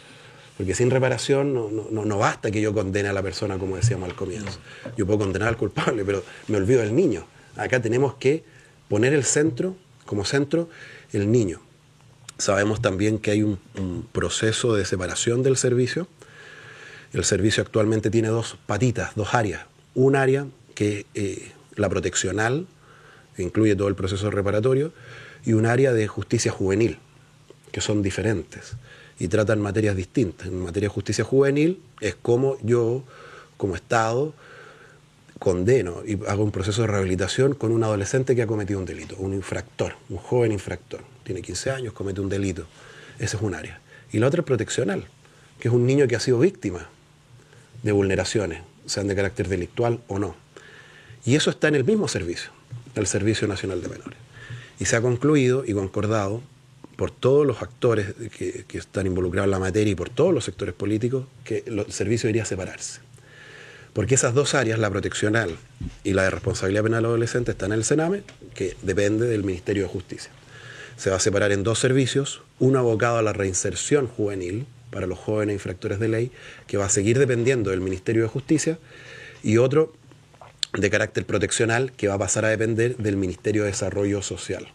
Porque sin reparación no basta que yo condene a la persona, como decíamos al comienzo. Yo puedo condenar al culpable, pero me olvido del niño. Acá tenemos que poner como centro el niño. Sabemos también que hay un proceso de separación del servicio. El servicio actualmente tiene 2 patitas, 2 áreas. Un área que es la proteccional, que incluye todo el proceso reparatorio, y un área de justicia juvenil, que son diferentes y tratan materias distintas. En materia de justicia juvenil es como yo, como Estado, condeno y hago un proceso de rehabilitación con un adolescente que ha cometido un delito, un infractor, un joven infractor. Tiene 15 años, comete un delito. Ese es un área. Y la otra es proteccional, que es un niño que ha sido víctima de vulneraciones, sean de carácter delictual o no. Y eso está en el mismo servicio, el Servicio Nacional de Menores. Y se ha concluido y concordado por todos los actores que están involucrados en la materia y por todos los sectores políticos que el servicio debería separarse. Porque esas 2 áreas, la proteccional y la de responsabilidad penal adolescente, están en el Sename, que depende del Ministerio de Justicia. Se va a separar en 2 servicios, uno abocado a la reinserción juvenil para los jóvenes infractores de ley, que va a seguir dependiendo del Ministerio de Justicia, y otro de carácter proteccional, que va a pasar a depender del Ministerio de Desarrollo Social.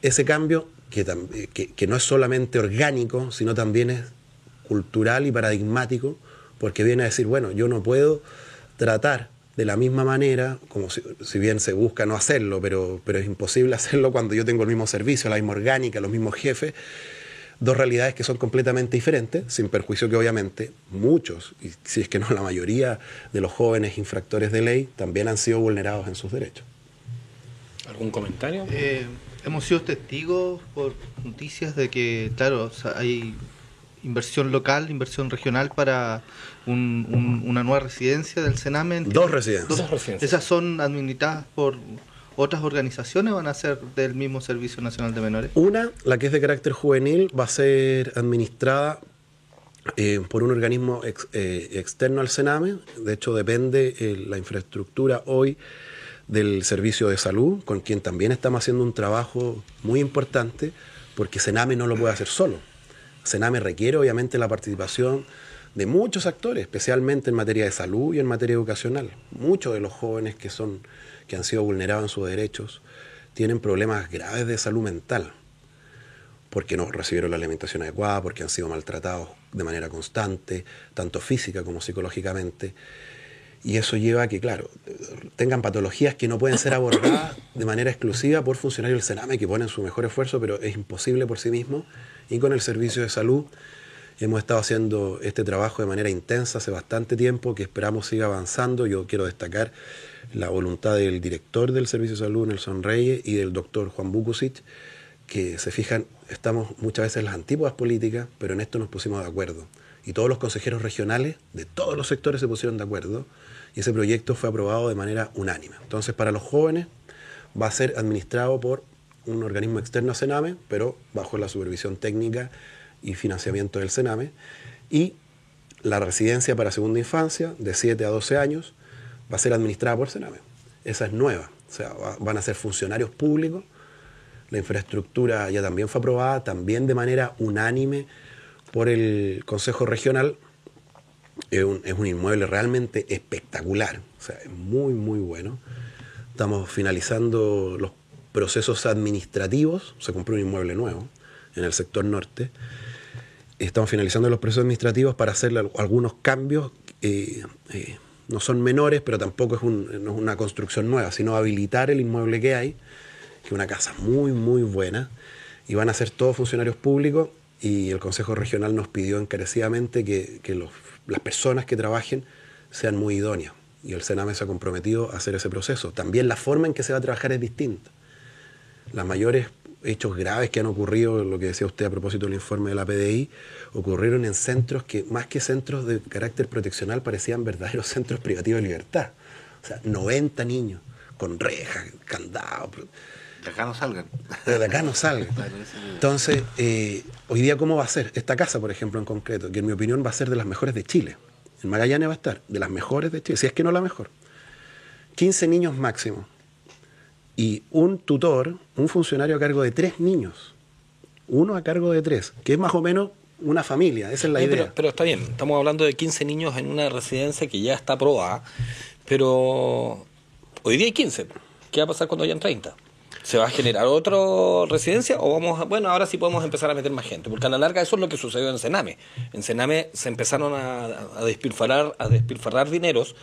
Ese cambio, que no es solamente orgánico, sino también es cultural y paradigmático, porque viene a decir, bueno, yo no puedo tratar de la misma manera, como si bien se busca no hacerlo, pero es imposible hacerlo cuando yo tengo el mismo servicio, la misma orgánica, los mismos jefes, 2 realidades que son completamente diferentes, sin perjuicio que obviamente muchos, y si es que no la mayoría de los jóvenes infractores de ley, también han sido vulnerados en sus derechos. ¿Algún comentario? Hemos sido testigos por noticias de que, claro, o sea, hay inversión local, inversión regional para una nueva residencia del Sename. 2 residencias. ¿Esas son administradas por otras organizaciones o van a ser del mismo Servicio Nacional de Menores? Una, la que es de carácter juvenil, va a ser administrada por un organismo externo al Sename. De hecho, depende la infraestructura hoy del Servicio de Salud, con quien también estamos haciendo un trabajo muy importante, porque Sename no lo puede hacer solo. Sename requiere obviamente la participación de muchos actores, especialmente en materia de salud y en materia educacional. Muchos de los jóvenes que han sido vulnerados en sus derechos tienen problemas graves de salud mental, porque no recibieron la alimentación adecuada, porque han sido maltratados de manera constante, tanto física como psicológicamente. Y eso lleva a que, claro, tengan patologías que no pueden ser abordadas de manera exclusiva por funcionarios del Sename, que ponen su mejor esfuerzo, pero es imposible por sí mismo. Y con el Servicio de Salud hemos estado haciendo este trabajo de manera intensa hace bastante tiempo, que esperamos siga avanzando. Yo quiero destacar la voluntad del director del Servicio de Salud, Nelson Reyes, y del doctor Juan Bukusic, que se fijan, estamos muchas veces en las antípodas políticas, pero en esto nos pusimos de acuerdo. Y todos los consejeros regionales de todos los sectores se pusieron de acuerdo, y ese proyecto fue aprobado de manera unánime. Entonces, para los jóvenes va a ser administrado por un organismo externo a Sename, pero bajo la supervisión técnica y financiamiento del Sename. Y la residencia para segunda infancia, de 7 a 12 años, va a ser administrada por Sename. Esa es nueva, o sea, van a ser funcionarios públicos. La infraestructura ya también fue aprobada, también de manera unánime por el Consejo Regional. Es un inmueble realmente espectacular, o sea, es muy, muy bueno. Estamos finalizando los procesos administrativos, se compró un inmueble nuevo en el sector norte. Estamos finalizando los procesos administrativos para hacerle algunos cambios. No son menores, pero tampoco no es una construcción nueva, sino habilitar el inmueble que hay, que es una casa muy, muy buena, y van a ser todos funcionarios públicos, y el Consejo Regional nos pidió encarecidamente que las personas que trabajen sean muy idóneas, y el Sename se ha comprometido a hacer ese proceso. También la forma en que se va a trabajar es distinta. Los mayores hechos graves que han ocurrido, lo que decía usted a propósito del informe de la PDI, ocurrieron en centros que, más que centros de carácter proteccional, parecían verdaderos centros privativos de libertad. O sea, 90 niños con rejas, candados. De acá no salgan. De acá no salgan. Entonces, hoy día, ¿cómo va a ser? Esta casa, por ejemplo, en concreto, que en mi opinión va a ser de las mejores de Chile. En Magallanes va a estar de las mejores de Chile, si es que no la mejor. 15 niños máximo. Y un tutor, un funcionario a cargo de 3 niños. Uno a cargo de 3, que es más o menos una familia, esa es la idea. Pero está bien, estamos hablando de 15 niños en una residencia que ya está aprobada, pero hoy día hay 15. ¿Qué va a pasar cuando hayan 30? ¿Se va a generar otra residencia o ahora sí podemos empezar a meter más gente? Porque a la larga eso es lo que sucedió en Sename. En Sename se empezaron a despilfarrar dineros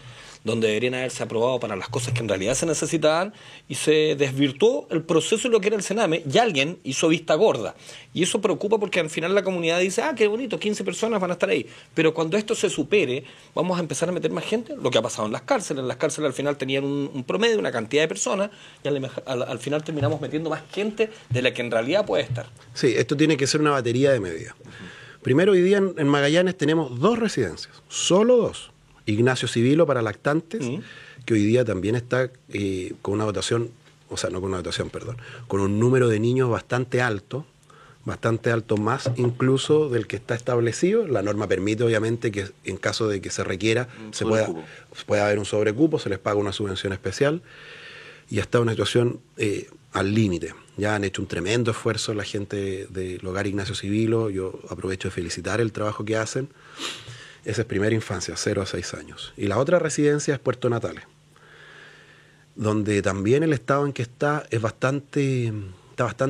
donde deberían haberse aprobado para las cosas que en realidad se necesitaban, y se desvirtuó el proceso de lo que era el Sename, y alguien hizo vista gorda. Y eso preocupa porque al final la comunidad dice, qué bonito, 15 personas van a estar ahí. Pero cuando esto se supere, vamos a empezar a meter más gente, lo que ha pasado en las cárceles. En las cárceles al final tenían un promedio, una cantidad de personas, y al final terminamos metiendo más gente de la que en realidad puede estar. Sí, esto tiene que ser una batería de medidas. Primero, hoy día en Magallanes tenemos 2 residencias, solo 2. Ignacio Civilo para lactantes, que hoy día también está con una dotación, con un número de niños bastante alto más incluso del que está establecido. La norma permite, obviamente, que en caso de que se requiera, pueda haber un sobrecupo, se les paga una subvención especial, y está una situación al límite. Ya han hecho un tremendo esfuerzo la gente del Hogar Ignacio Civilo, yo aprovecho de felicitar el trabajo que hacen. Esa es primera infancia, 0 a 6 años. Y la otra residencia es Puerto Natales, donde también el estado en que está bastante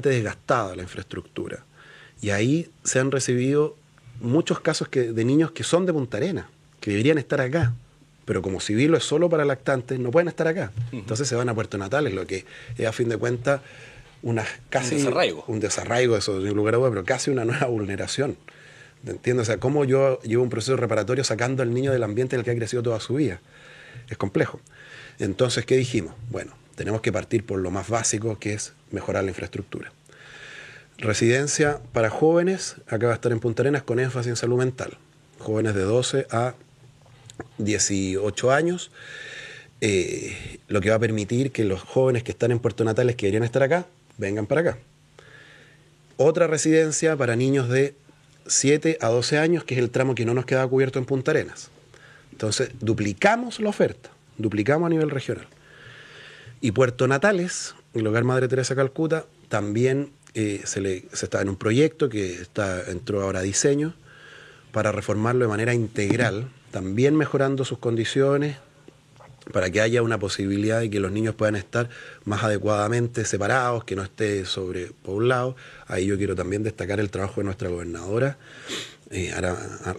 desgastada la infraestructura. Y ahí se han recibido muchos casos de niños que son de Punta Arenas, que deberían estar acá, pero como Civilo es solo para lactantes, no pueden estar acá. Entonces se van a Puerto Natales, lo que es a fin de cuentas un desarraigo, eso sin lugar a dudas, pero casi una nueva vulneración. ¿Entiendes? O sea, cómo yo llevo un proceso reparatorio sacando al niño del ambiente en el que ha crecido toda su vida. Es complejo. Entonces, ¿qué dijimos? Bueno, tenemos que partir por lo más básico, que es mejorar la infraestructura. Residencia para jóvenes, acá va a estar en Punta Arenas con énfasis en salud mental. Jóvenes de 12 a 18 años, lo que va a permitir que los jóvenes que están en Puerto Natales, que deberían estar acá, vengan para acá. Otra residencia para niños de 7 a 12 años, que es el tramo que no nos quedaba cubierto en Punta Arenas. Entonces, duplicamos la oferta, duplicamos a nivel regional. Y Puerto Natales, el Hogar Madre Teresa Calcuta, también se está en un proyecto que entró ahora a diseño, para reformarlo de manera integral, también mejorando sus condiciones, para que haya una posibilidad de que los niños puedan estar más adecuadamente separados, que no esté sobrepoblado. Ahí yo quiero también destacar el trabajo de nuestra gobernadora,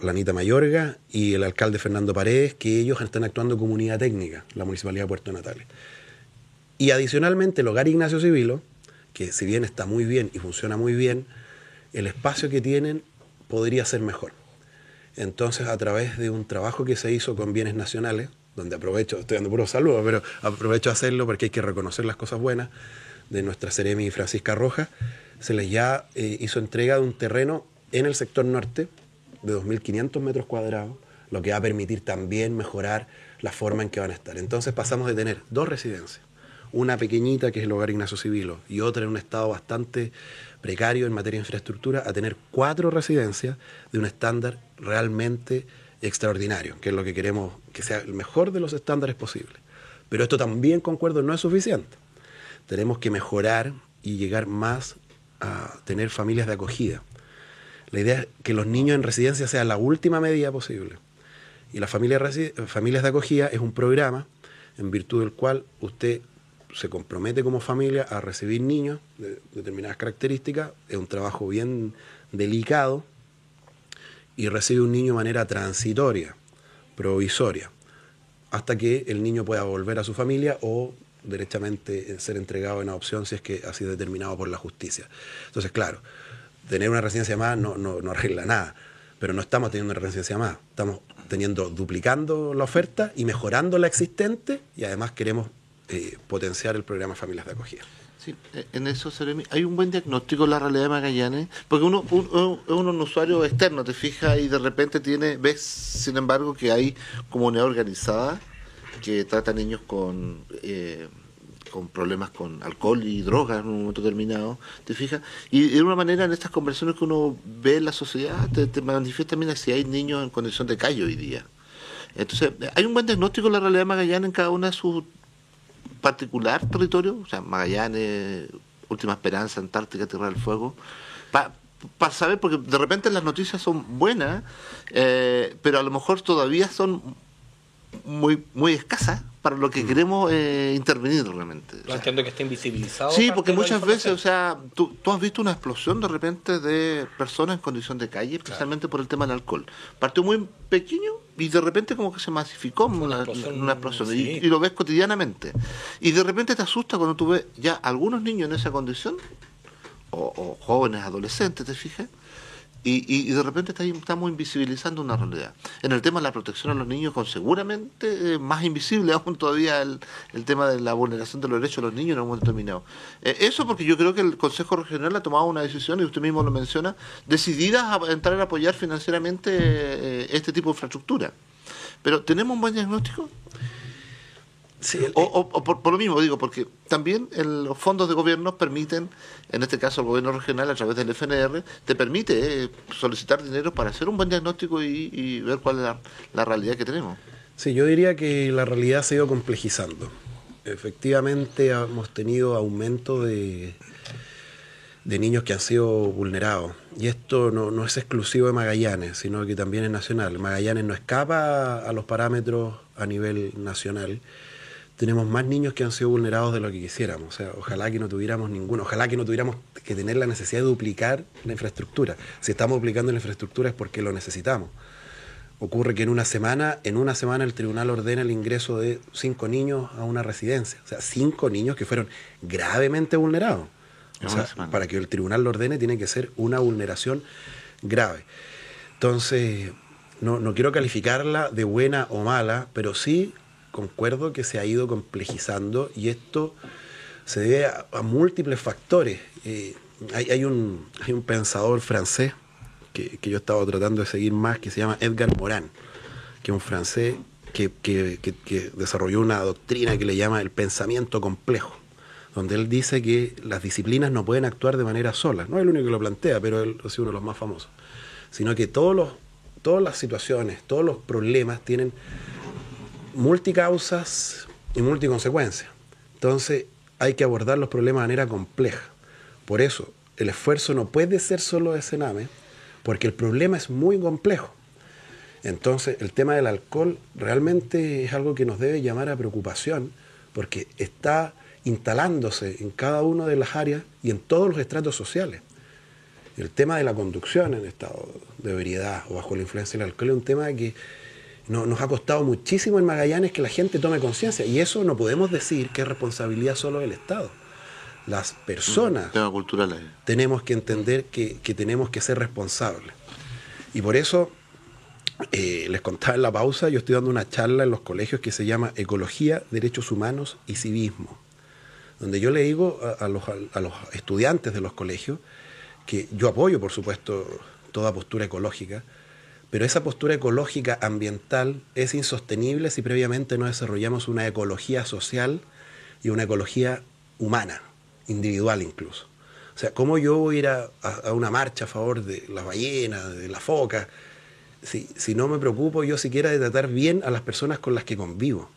Anita Mayorga, y el alcalde Fernando Paredes, que ellos están actuando como unidad técnica, la Municipalidad de Puerto Natales. Y adicionalmente el Hogar Ignacio Civilo, que si bien está muy bien y funciona muy bien, el espacio que tienen podría ser mejor. Entonces, a través de un trabajo que se hizo con Bienes Nacionales, donde estoy dando puros saludos, pero aprovecho a hacerlo porque hay que reconocer las cosas buenas, de nuestra Seremi Francisca Rojas, se les ya hizo entrega de un terreno en el sector norte de 2.500 metros cuadrados, lo que va a permitir también mejorar la forma en que van a estar. Entonces pasamos de tener 2 residencias, una pequeñita que es el Hogar Ignacio Civilo y otra en un estado bastante precario en materia de infraestructura, a tener 4 residencias de un estándar realmente extraordinario, que es lo que queremos que sea el mejor de los estándares posibles. Pero esto también, concuerdo, no es suficiente. Tenemos que mejorar y llegar más a tener familias de acogida. La idea es que los niños en residencia sea la última medida posible. Y las familias de acogida es un programa en virtud del cual usted se compromete como familia a recibir niños de determinadas características. Es un trabajo bien delicado y recibe un niño de manera transitoria, provisoria, hasta que el niño pueda volver a su familia o derechamente ser entregado en adopción si es que ha sido determinado por la justicia. Entonces, claro, tener una residencia más no arregla nada, pero no estamos teniendo una residencia más, estamos duplicando la oferta y mejorando la existente, y además queremos potenciar el programa Familias de Acogida. Sí, en eso, Seremi, hay un buen diagnóstico en la realidad de Magallanes, porque uno es un usuario externo, te fijas, y de repente ves, sin embargo, que hay comunidad organizada que trata a niños con problemas con alcohol y drogas en un momento determinado, te fijas, y de una manera en estas conversaciones que uno ve en la sociedad, te manifiesta también si hay niños en condición de calle hoy día. Entonces, hay un buen diagnóstico en la realidad de Magallanes en cada una de sus particular territorio, o sea, Magallanes, Última Esperanza, Antártica, Tierra del Fuego, para saber, porque de repente las noticias son buenas, pero a lo mejor todavía son muy escasas para lo que queremos intervenir realmente. Yo entiendo que está invisibilizado. Sí, porque muchas veces, o sea, tú has visto una explosión de repente de personas en condición de calle, especialmente por el tema del alcohol. Partió muy pequeño y de repente como que se masificó una explosión sí. y lo ves cotidianamente. Y de repente te asusta cuando tú ves ya algunos niños en esa condición, o jóvenes, adolescentes, ¿te fijas? Y de repente estamos invisibilizando una realidad. En el tema de la protección a los niños, con seguramente más invisible aún todavía el tema de la vulneración de los derechos de los niños en un momento determinado. Eso porque yo creo que el Consejo Regional ha tomado una decisión, y usted mismo lo menciona, decidida a entrar a apoyar financieramente este tipo de infraestructura. Pero ¿tenemos un buen diagnóstico? Sí, o por lo mismo digo, porque también los fondos de gobierno permiten, en este caso el gobierno regional a través del FNR, te permite solicitar dinero para hacer un buen diagnóstico y ver cuál es la realidad que tenemos. Sí, yo diría que la realidad se ha ido complejizando. Efectivamente hemos tenido aumento de niños que han sido vulnerados, y esto no es exclusivo de Magallanes, sino que también es nacional. Magallanes no escapa a los parámetros a nivel nacional. Tenemos más niños que han sido vulnerados de lo que quisiéramos. O sea, ojalá que no tuviéramos ninguno. Ojalá que no tuviéramos que tener la necesidad de duplicar la infraestructura. Si estamos duplicando la infraestructura es porque lo necesitamos. Ocurre que en una semana el tribunal ordena el ingreso de 5 niños a una residencia. O sea, 5 niños que fueron gravemente vulnerados. O sea, para que el tribunal lo ordene tiene que ser una vulneración grave. Entonces, no quiero calificarla de buena o mala, pero sí concuerdo que se ha ido complejizando, y esto se debe a múltiples factores. Hay un pensador francés que yo he estado tratando de seguir más, que se llama Edgar Morin, que es un francés que desarrolló una doctrina que le llama el pensamiento complejo, donde él dice que las disciplinas no pueden actuar de manera sola. No es el único que lo plantea, pero él es uno de los más famosos. Sino que todas las situaciones, todos los problemas tienen multicausas y multiconsecuencias. Entonces hay que abordar los problemas de manera compleja. Por eso el esfuerzo no puede ser solo de Sename, porque el problema es muy complejo. Entonces, el tema del alcohol realmente es algo que nos debe llamar a preocupación, porque está instalándose en cada una de las áreas y en todos los estratos sociales. El tema de la conducción en estado de ebriedad o bajo la influencia del alcohol es un tema que nos ha costado muchísimo en Magallanes que la gente tome conciencia, y eso no podemos decir que es responsabilidad solo del Estado. Las personas tema cultural tenemos que entender que tenemos que ser responsables. Y por eso, les contaba en la pausa, yo estoy dando una charla en los colegios que se llama Ecología, Derechos Humanos y Civismo, donde yo le digo a los estudiantes de los colegios que yo apoyo, por supuesto, toda postura ecológica, pero esa postura ecológica ambiental es insostenible si previamente no desarrollamos una ecología social y una ecología humana, individual incluso. O sea, ¿cómo yo voy a ir a una marcha a favor de las ballenas, de las focas, si no me preocupo yo siquiera de tratar bien a las personas con las que convivo?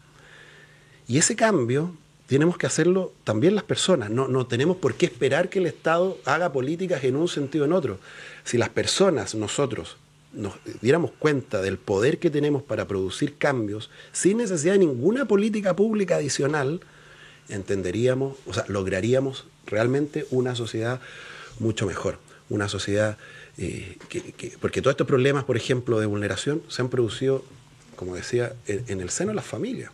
Y ese cambio tenemos que hacerlo también las personas. No tenemos por qué esperar que el Estado haga políticas en un sentido o en otro. Si las personas, nosotros, nos diéramos cuenta del poder que tenemos para producir cambios sin necesidad de ninguna política pública adicional, entenderíamos, o sea, lograríamos realmente una sociedad mucho mejor. Una sociedad porque todos estos problemas, por ejemplo, de vulneración, se han producido, como decía, en el seno de las familias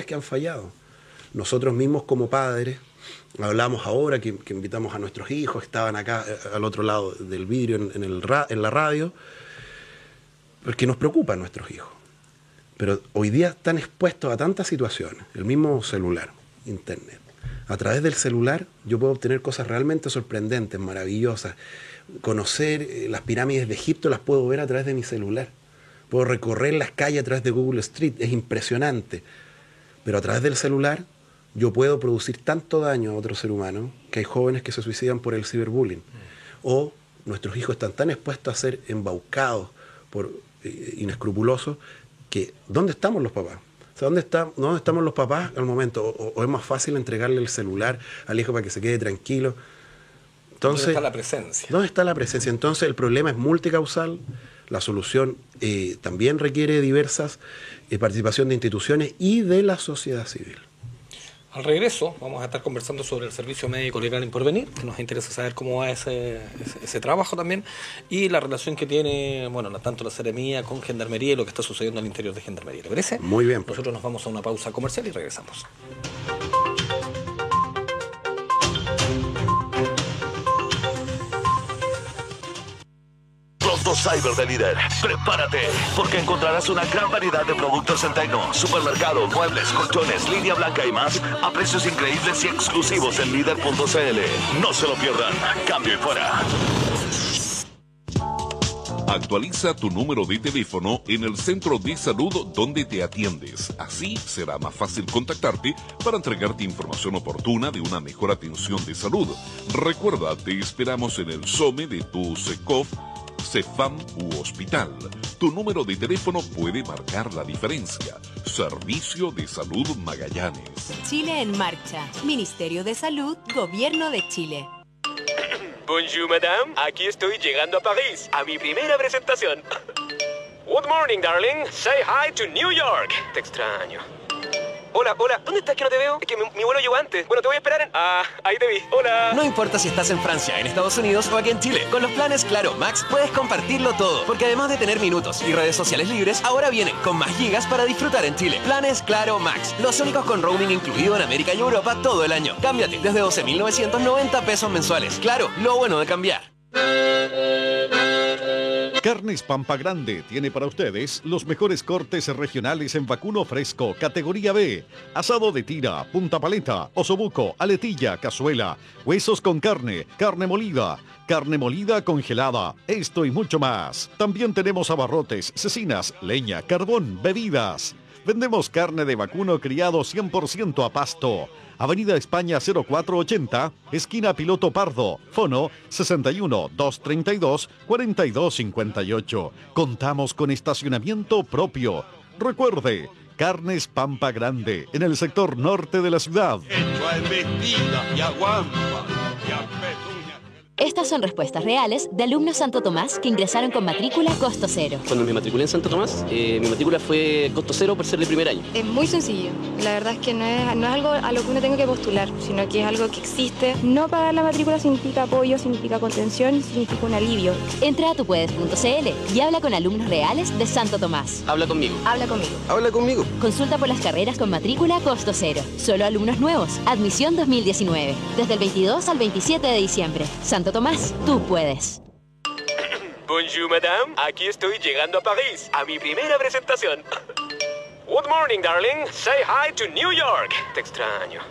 que han fallado. Nosotros mismos como padres, hablamos ahora que invitamos a nuestros hijos, que estaban acá al otro lado del vidrio en la radio, porque nos preocupan nuestros hijos. Pero hoy día están expuestos a tantas situaciones, el mismo celular, internet. A través del celular yo puedo obtener cosas realmente sorprendentes, maravillosas. Conocer las pirámides de Egipto las puedo ver a través de mi celular. Puedo recorrer las calles a través de Google Street, es impresionante. Pero a través del celular yo puedo producir tanto daño a otro ser humano que hay jóvenes que se suicidan por el ciberbullying. O nuestros hijos están tan expuestos a ser embaucados por inescrupulosos que ¿dónde estamos los papás? O sea, ¿dónde estamos los papás al momento? O es más fácil entregarle el celular al hijo para que se quede tranquilo. Entonces, ¿dónde está la presencia? ¿Dónde está la presencia? Entonces el problema es multicausal, la solución también requiere diversas participación de instituciones y de la sociedad civil. Al regreso vamos a estar conversando sobre el servicio médico legal en porvenir, que nos interesa saber cómo va ese trabajo también, y la relación que tiene, bueno, tanto la Seremía con Gendarmería y lo que está sucediendo al interior de Gendarmería. ¿Le parece? Muy bien. Nosotros nos vamos a una pausa comercial y regresamos. Cyber de Líder. Prepárate, porque encontrarás una gran variedad de productos en tecno, supermercado, muebles, colchones, línea blanca y más a precios increíbles y exclusivos en líder.cl. No se lo pierdan. Cambio y fuera. Actualiza tu número de teléfono en el centro de salud donde te atiendes. Así será más fácil contactarte para entregarte información oportuna de una mejor atención de salud. Recuerda, te esperamos en el SOME de tu SECOF, CEFAM u hospital. Tu número de teléfono puede marcar la diferencia. Servicio de Salud Magallanes. Chile en marcha. Ministerio de Salud, Gobierno de Chile. Bonjour, madame. Aquí estoy llegando a París, a mi primera presentación. Good morning, darling. Say hi to New York. Te extraño. Hola, ¿dónde estás que no te veo? Es que mi vuelo llegó antes. Bueno, te voy a esperar en... Ah, ahí te vi. Hola. No importa si estás en Francia, en Estados Unidos o aquí en Chile. Con los planes Claro Max puedes compartirlo todo. Porque además de tener minutos y redes sociales libres, ahora vienen con más gigas para disfrutar en Chile. Planes Claro Max. Los únicos con roaming incluido en América y Europa todo el año. Cámbiate desde 12.990 pesos mensuales. Claro, lo bueno de cambiar. Carnes Pampa Grande tiene para ustedes los mejores cortes regionales en vacuno fresco, categoría B, asado de tira, punta paleta, osobuco, aletilla, cazuela, huesos con carne, carne molida congelada, esto y mucho más. También tenemos abarrotes, cecinas, leña, carbón, bebidas. Vendemos carne de vacuno criado 100% a pasto. Avenida España 0480, esquina Piloto Pardo, fono 61 232 4258. Contamos con estacionamiento propio. Recuerde, Carnes Pampa Grande, en el sector norte de la ciudad. Estas son respuestas reales de alumnos Santo Tomás que ingresaron con matrícula costo cero. Cuando me matriculé en Santo Tomás, mi matrícula fue costo cero por ser de primer año. Es muy sencillo. La verdad es que no es algo a lo que uno tenga que postular, sino que es algo que existe. No pagar la matrícula significa apoyo, significa contención y significa un alivio. Entra a tupuedes.cl y habla con alumnos reales de Santo Tomás. Habla conmigo. Habla conmigo. Habla conmigo. Consulta por las carreras con matrícula costo cero. Solo alumnos nuevos. Admisión 2019. Desde el 22 al 27 de diciembre. Santo Tomás, tú puedes. Bonjour, madame. Aquí estoy llegando a París, a mi primera presentación. Good morning, darling. Say hi to New York. Te extraño.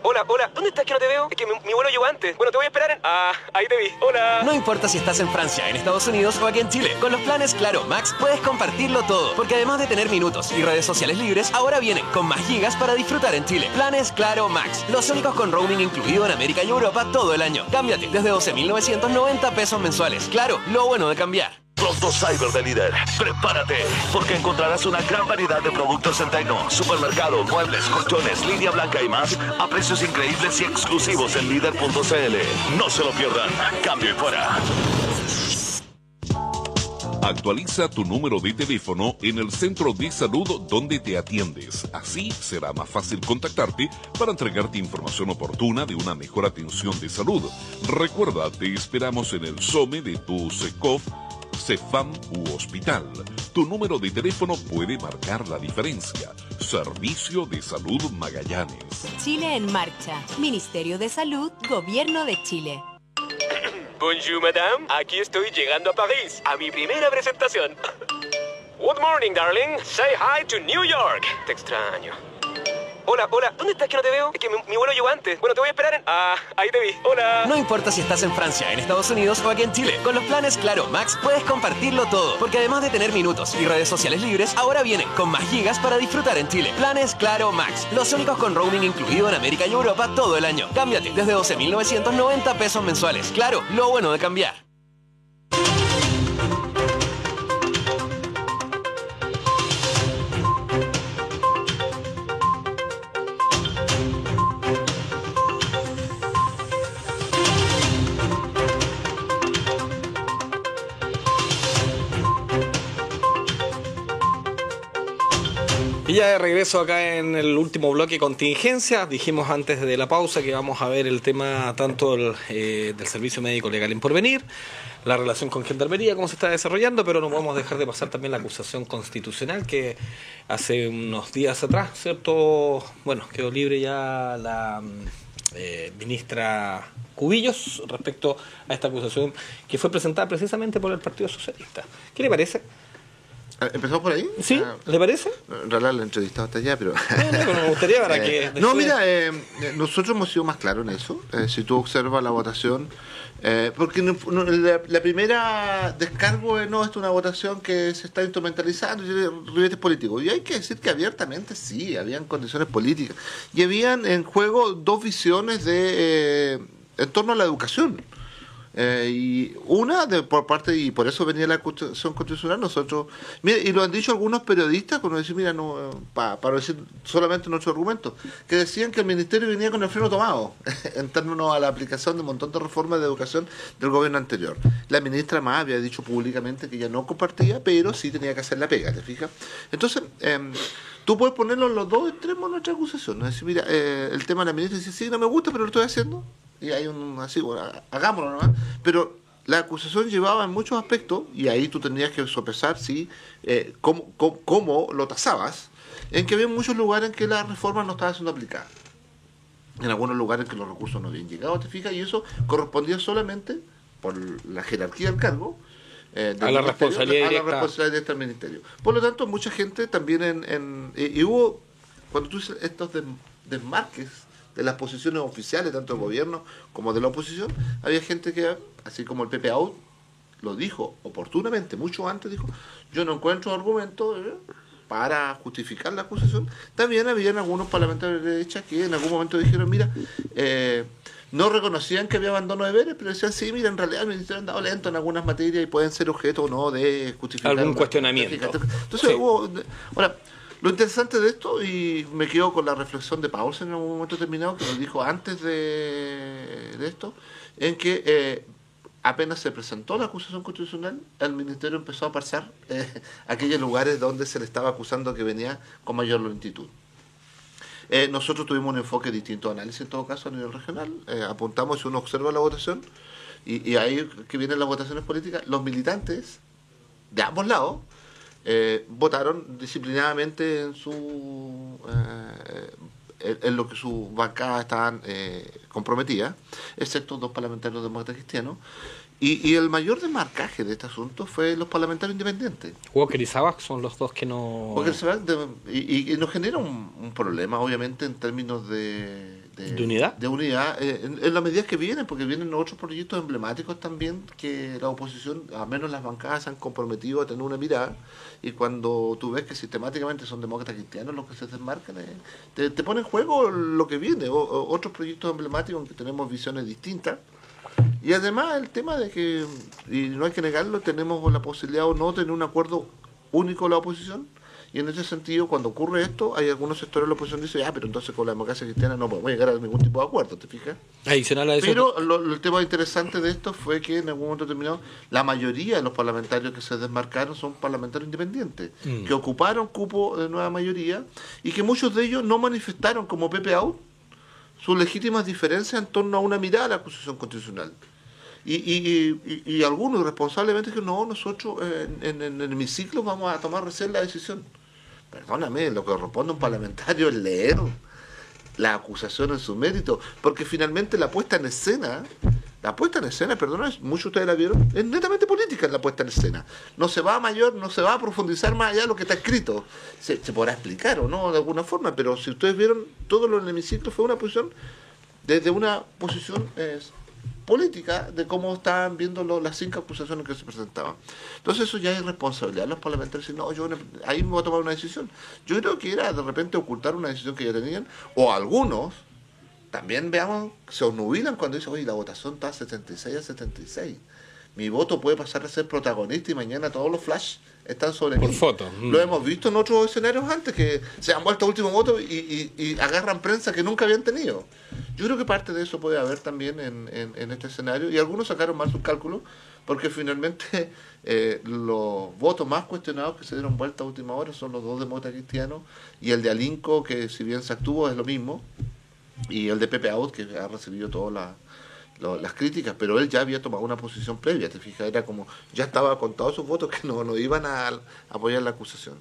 Hola, ¿dónde estás que no te veo? Es que mi vuelo llegó antes. Bueno, te voy a esperar en... Ah, ahí te vi. Hola. No importa si estás en Francia, en Estados Unidos o aquí en Chile. Con los planes Claro Max puedes compartirlo todo. Porque además de tener minutos y redes sociales libres, ahora vienen con más gigas para disfrutar en Chile. Planes Claro Max. Los únicos con roaming incluido en América y Europa todo el año. Cámbiate desde 12.990 pesos mensuales. Claro, lo bueno de cambiar. Pronto Cyber de Líder. Prepárate, porque encontrarás una gran variedad de productos en Tecno, supermercado, muebles, colchones, línea blanca y más a precios increíbles y exclusivos en líder.cl. No se lo pierdan. Cambio y fuera. Actualiza tu número de teléfono en el centro de salud donde te atiendes. Así será más fácil contactarte para entregarte información oportuna de una mejor atención de salud. Recuerda, te esperamos en el SOME de tu SECOF, CEFAM u hospital. Tu número de teléfono puede marcar la diferencia. Servicio de Salud Magallanes. Chile en marcha. Ministerio de Salud, Gobierno de Chile. Bonjour, madame. Aquí estoy llegando a París, a mi primera presentación. Good morning, darling. Say hi to New York. Te extraño. Hola, ¿dónde estás que no te veo? Es que mi vuelo llegó antes. Bueno, te voy a esperar en... Ah, ahí te vi. Hola. No importa si estás en Francia, en Estados Unidos o aquí en Chile. Con los planes Claro Max puedes compartirlo todo. Porque además de tener minutos y redes sociales libres, ahora vienen con más gigas para disfrutar en Chile. Planes Claro Max. Los únicos con roaming incluido en América y Europa todo el año. Cámbiate desde 12.990 pesos mensuales. Claro, lo bueno de cambiar. Y ya de regreso acá en el último bloque contingencia. Dijimos antes de la pausa que vamos a ver el tema tanto del servicio médico legal en porvenir, la relación con gendarmería, cómo se está desarrollando, pero no podemos dejar de pasar también la acusación constitucional que hace unos días atrás, ¿cierto? Bueno, quedó libre ya la ministra Cubillos respecto a esta acusación que fue presentada precisamente por el Partido Socialista. ¿Qué le parece? ¿Empezamos por ahí? ¿Sí? ¿Le parece? En realidad lo he entrevistado hasta allá, pero... pero me gustaría para que... No, mira, nosotros hemos sido más claros en eso. Si tú observas la votación... porque la primera descargo no es una votación que se está instrumentalizando, ribetes políticos. Y hay que decir que abiertamente sí, habían condiciones políticas. Y habían en juego dos visiones en torno a la educación. Y una por parte, y por eso venía la acusación constitucional, nosotros, mira, y lo han dicho algunos periodistas, cuando decir, mira, no, para decir solamente nuestro argumento, que decían que el ministerio venía con el freno tomado en términos a la aplicación de un montón de reformas de educación del gobierno anterior. La ministra más había dicho públicamente que ella no compartía, pero sí tenía que hacer la pega, ¿te fijas? Entonces, tú puedes ponerlo en los dos extremos de nuestra acusación, es decir, mira, el tema de la ministra dice, sí, no me gusta, pero lo estoy haciendo. Y hay así, bueno, hagámoslo nomás. Pero la acusación llevaba en muchos aspectos, y ahí tú tendrías que sopesar cómo lo tasabas, en que había muchos lugares en que la reforma no estaba siendo aplicada. En algunos lugares en que los recursos no habían llegado, ¿te fijas? Y eso correspondía solamente, por la jerarquía del cargo, a la responsabilidad directa del ministerio. Por lo tanto, mucha gente también y hubo, cuando tú dices estos desmarques de las posiciones oficiales, tanto del gobierno como de la oposición, había gente que, así como el PPAU lo dijo oportunamente, mucho antes dijo, yo no encuentro argumentos para justificar la acusación. También habían algunos parlamentarios de derecha que en algún momento dijeron, mira, no reconocían que había abandono de deberes, pero decían, sí, mira, en realidad el ministerio ha andado lento en algunas materias y pueden ser objeto o no de justificar. Algún cuestionamiento. Entonces, sí. Ahora, Lo interesante de esto, y me quedo con la reflexión de Paulsen en un momento determinado, que nos dijo antes de esto, en que apenas se presentó la acusación constitucional, el Ministerio empezó a pasar aquellos lugares donde se le estaba acusando que venía con mayor lentitud. Nosotros tuvimos un enfoque distinto de análisis en todo caso a nivel regional. Apuntamos, si uno observa la votación, y ahí que vienen las votaciones políticas, los militantes de ambos lados votaron disciplinadamente en lo que sus bancadas estaban comprometidas, excepto 2 parlamentarios demócratas cristianos. Y el mayor desmarcaje de este asunto fue los parlamentarios independientes. Walker y Sabac son los dos que no... Walker y Sabac, y nos genera un problema, obviamente, en términos de unidad. De unidad, en las medidas que vienen, porque vienen otros proyectos emblemáticos también, que la oposición, al menos las bancadas, se han comprometido a tener una mirada, y cuando tú ves que sistemáticamente son demócratas cristianos los que se desmarcan, te pone en juego lo que viene, otros proyectos emblemáticos en que tenemos visiones distintas. Y además el tema de que, y no hay que negarlo, tenemos la posibilidad o no de tener un acuerdo único con la oposición, y en ese sentido, cuando ocurre esto, hay algunos sectores de la oposición que dicen, pero entonces con la democracia cristiana no podemos llegar a ningún tipo de acuerdo, ¿te fijas? Adicional a eso... Pero el tema interesante de esto fue que en algún momento determinado, la mayoría de los parlamentarios que se desmarcaron son parlamentarios independientes, que ocuparon cupo de nueva mayoría, y que muchos de ellos no manifestaron como Pepe Out sus legítimas diferencias en torno a una mirada a la acusación constitucional. Y algunos responsablemente que no, nosotros en el hemiciclo vamos a tomar recién la decisión. Perdóname, lo que corresponde a un parlamentario es leer la acusación en su mérito, porque finalmente la puesta en escena, perdón, muchos de ustedes la vieron, es netamente política la puesta en escena. No se va a profundizar más allá de lo que está escrito. Se podrá explicar o no de alguna forma, pero si ustedes vieron, todo lo en el hemiciclo fue una posición, desde una posición política de cómo estaban viendo las 5 acusaciones que se presentaban. Entonces eso ya es responsabilidad de los parlamentarios. No, yo ahí me voy a tomar una decisión. Yo creo que era de repente ocultar una decisión que ya tenían, o algunos también, veamos, se obnubilan cuando dicen, oye, la votación está 76 a 76. Mi voto puede pasar a ser protagonista y mañana todos los flash están sobre mí. Por foto. Lo hemos visto en otros escenarios antes, que se han vuelto a último voto y agarran prensa que nunca habían tenido. Yo creo que parte de eso puede haber también en este escenario, y algunos sacaron mal sus cálculos, porque finalmente los votos más cuestionados que se dieron vuelta a última hora son los 2 demócratas cristianos, y el de Alinco, que si bien se actuó es lo mismo, y el de Pepe Out, que ha recibido todas las críticas, pero él ya había tomado una posición previa, te fijas, era como, ya estaba contados sus votos que no iban a apoyar la acusación.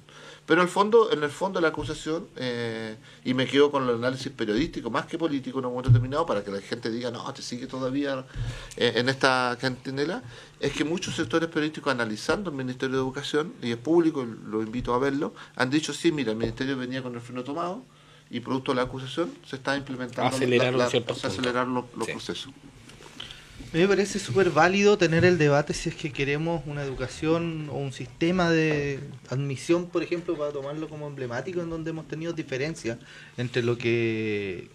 Pero en el fondo de la acusación, y me quedo con el análisis periodístico más que político en un momento determinado, para que la gente diga, no, te sigue todavía en esta cantinela, es que muchos sectores periodísticos, analizando el Ministerio de Educación, y es público, lo invito a verlo, han dicho, sí, mira, el Ministerio venía con el freno tomado, y producto de la acusación se está implementando acelerar los procesos. A mí me parece súper válido tener el debate si es que queremos una educación o un sistema de admisión, por ejemplo, para tomarlo como emblemático, en donde hemos tenido diferencias entre lo que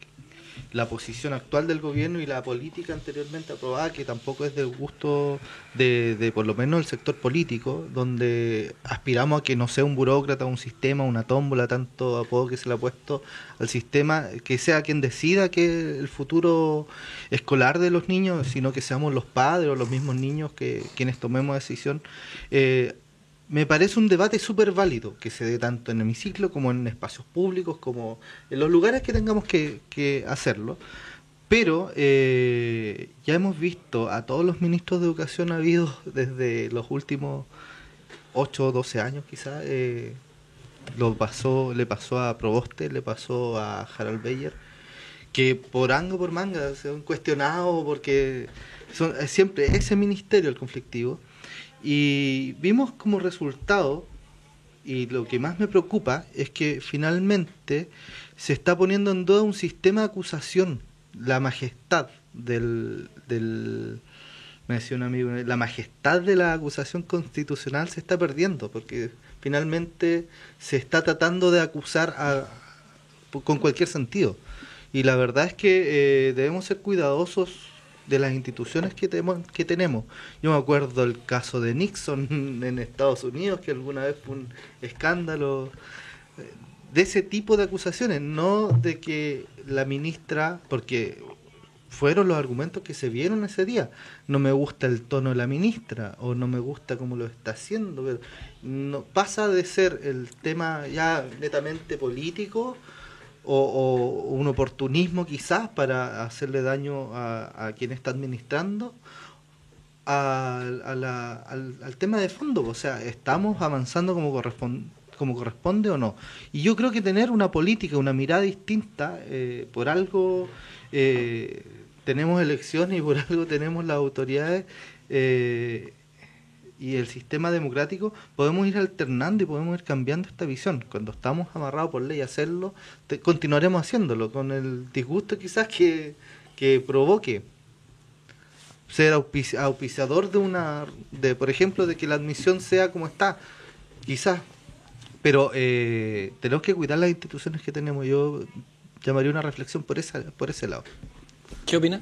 la posición actual del gobierno y la política anteriormente aprobada, que tampoco es del gusto de por lo menos el sector político, donde aspiramos a que no sea un burócrata, un sistema, una tómbola, tanto apodo que se le ha puesto al sistema, que sea quien decida que el futuro escolar de los niños, sino que seamos los padres o los mismos niños quienes tomemos decisión. Me parece un debate súper válido que se dé tanto en hemiciclo como en espacios públicos, como en los lugares que tengamos que hacerlo. Pero ya hemos visto a todos los ministros de educación habidos desde los últimos 8 o 12 años quizás. Le pasó a Proboste, le pasó a Harald Beyer, que por ango por manga se han cuestionado porque es siempre ese ministerio el conflictivo. Y vimos como resultado, y lo que más me preocupa, es que finalmente se está poniendo en duda un sistema de acusación. La majestad me decía un amigo, la majestad de la acusación constitucional se está perdiendo, porque finalmente se está tratando de acusar con cualquier sentido. Y la verdad es que debemos ser cuidadosos de las instituciones que tenemos. Yo me acuerdo el caso de Nixon en Estados Unidos, que alguna vez fue un escándalo. de ese tipo de acusaciones, no de que la ministra, porque fueron los argumentos que se vieron ese día. No me gusta el tono de la ministra, o no me gusta cómo lo está haciendo, pero no pasa de ser el tema ya netamente político o un oportunismo quizás para hacerle daño a quien está administrando al tema de fondo. O sea, ¿estamos avanzando como corresponde o no? Y yo creo que tener una política, una mirada distinta, por algo tenemos elecciones y por algo tenemos las autoridades y el sistema democrático, podemos ir alternando y podemos ir cambiando esta visión. Cuando estamos amarrados por ley a hacerlo, continuaremos haciéndolo, con el disgusto quizás que provoque ser auspiciador de por ejemplo, de que la admisión sea como está, quizás. Pero tenemos que cuidar las instituciones que tenemos. Yo llamaría una reflexión por ese lado. ¿Qué opina?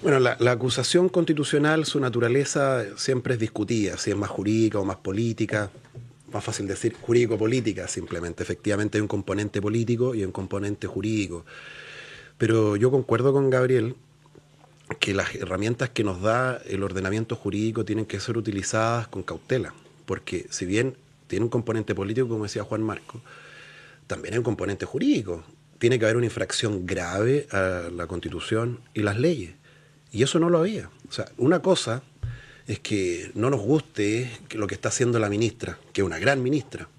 Bueno, la acusación constitucional, su naturaleza siempre es discutida, si es más jurídica o más política. Más fácil decir jurídico-política, simplemente. Efectivamente hay un componente político y un componente jurídico. Pero yo concuerdo con Gabriel que las herramientas que nos da el ordenamiento jurídico tienen que ser utilizadas con cautela, porque si bien tiene un componente político, como decía Juan Marco, también hay un componente jurídico. Tiene que haber una infracción grave a la Constitución y las leyes. Y eso no lo había. O sea, una cosa es que no nos guste lo que está haciendo la ministra, que es una gran ministra,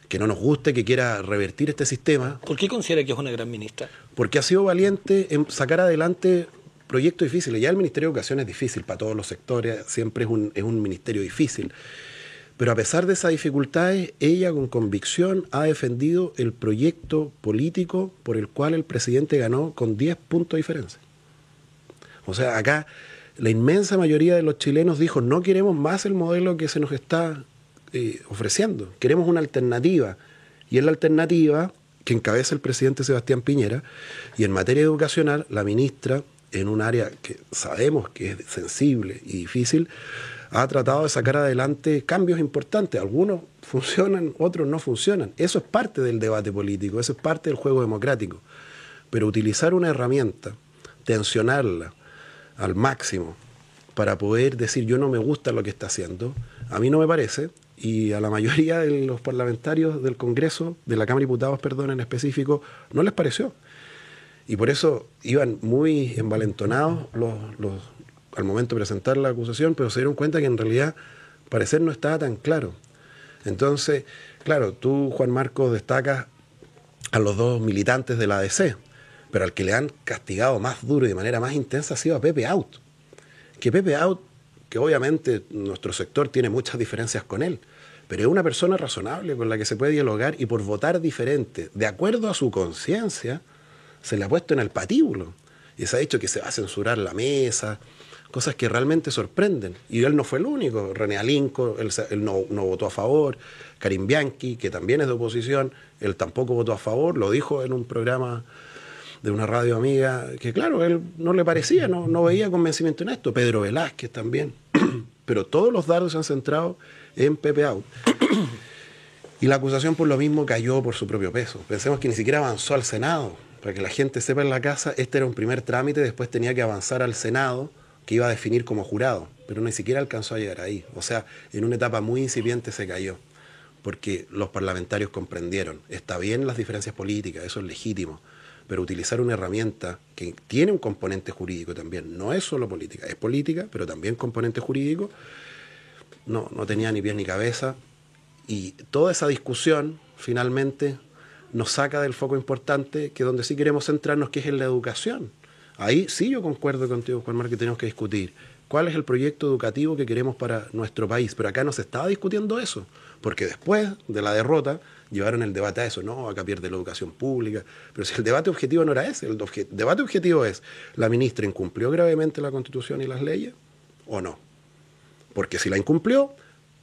que no nos guste que quiera revertir este sistema. ¿Por qué considera que es una gran ministra? Porque ha sido valiente en sacar adelante proyectos difíciles. Ya el Ministerio de Educación es difícil para todos los sectores, siempre es un ministerio difícil. Pero a pesar de esas dificultades, ella con convicción ha defendido el proyecto político por el cual el presidente ganó con 10 puntos de diferencia. O sea, acá la inmensa mayoría de los chilenos dijo, no queremos más el modelo que se nos está ofreciendo, queremos una alternativa. Y es la alternativa que encabeza el presidente Sebastián Piñera. Y en materia educacional, la ministra, en un área que sabemos que es sensible y difícil, ha tratado de sacar adelante cambios importantes. Algunos funcionan, otros no funcionan. Eso es parte del debate político, eso es parte del juego democrático. Pero utilizar una herramienta, tensionarla al máximo para poder decir yo no me gusta lo que está haciendo, a mí no me parece, y a la mayoría de los parlamentarios del Congreso, de la Cámara de Diputados, perdón, en específico, no les pareció. Y por eso iban muy envalentonados al momento de presentar la acusación, pero se dieron cuenta que en realidad parecer no estaba tan claro. Entonces, claro, tú, Juan Marcos, destacas a los dos militantes de la ADC, pero al que le han castigado más duro y de manera más intensa ha sido a Pepe Out. Que Pepe Out, que obviamente nuestro sector tiene muchas diferencias con él, pero es una persona razonable con la que se puede dialogar, y por votar diferente, de acuerdo a su conciencia, se le ha puesto en el patíbulo. Y se ha dicho que se va a censurar la mesa, cosas que realmente sorprenden. Y él no fue el único. René Alinco, él no votó a favor. Karim Bianchi, que también es de oposición, él tampoco votó a favor. Lo dijo en un programa de una radio amiga, que claro, él no le parecía, no veía convencimiento en esto. Pedro Velázquez también. Pero todos los dardos se han centrado en Pepe Out. Y la acusación por lo mismo cayó por su propio peso. Pensemos que ni siquiera avanzó al Senado. Para que la gente sepa en la casa, este era un primer trámite, después tenía que avanzar al Senado, que iba a definir como jurado, pero ni siquiera alcanzó a llegar ahí. O sea, en una etapa muy incipiente se cayó, porque los parlamentarios comprendieron, está bien las diferencias políticas, eso es legítimo, pero utilizar una herramienta que tiene un componente jurídico también, no es solo política, es política, pero también componente jurídico, no tenía ni pies ni cabeza, y toda esa discusión finalmente nos saca del foco importante, que donde sí queremos centrarnos, que es en la educación. Ahí sí yo concuerdo contigo, Juan Marco, que tenemos que discutir cuál es el proyecto educativo que queremos para nuestro país. Pero acá no se estaba discutiendo eso, porque después de la derrota llevaron el debate a eso. No, acá pierde la educación pública. Pero si el debate objetivo no era ese, el debate objetivo es, ¿la ministra incumplió gravemente la Constitución y las leyes o no? Porque si la incumplió,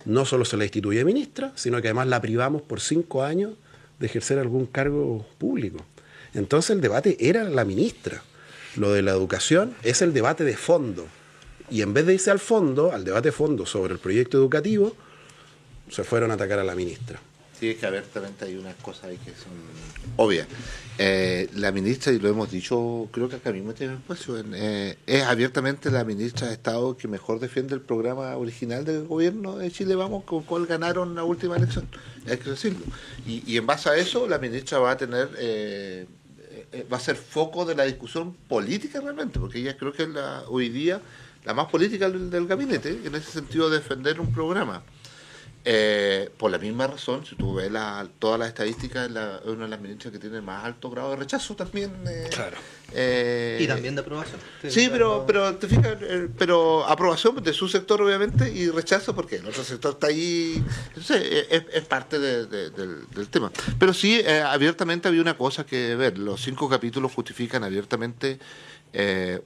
no solo se la instituye ministra, sino que además la privamos por 5 años de ejercer algún cargo público. Entonces el debate era la ministra. Lo de la educación es el debate de fondo. Y en vez de irse al debate de fondo sobre el proyecto educativo, se fueron a atacar a la ministra. Sí, es que abiertamente hay unas cosas ahí que son obvias. La ministra, y lo hemos dicho, creo que acá mismo tiene espacio, es abiertamente la ministra de Estado que mejor defiende el programa original del gobierno de Chile Vamos, con el cual ganaron la última elección, hay que decirlo. Y en base a eso, la ministra va a tener... va a ser foco de la discusión política realmente, porque ella creo que es hoy día la más política del gabinete, en ese sentido de defender un programa. Por la misma razón, si tú ves todas las estadísticas, es una de las ministras que tiene más alto grado de rechazo también. Claro. Y también de aprobación. Sí, pero te fijas, pero aprobación de su sector obviamente y rechazo porque el otro sector está ahí. Entonces es parte del tema. Pero sí, abiertamente había una cosa que ver. Los 5 capítulos justifican abiertamente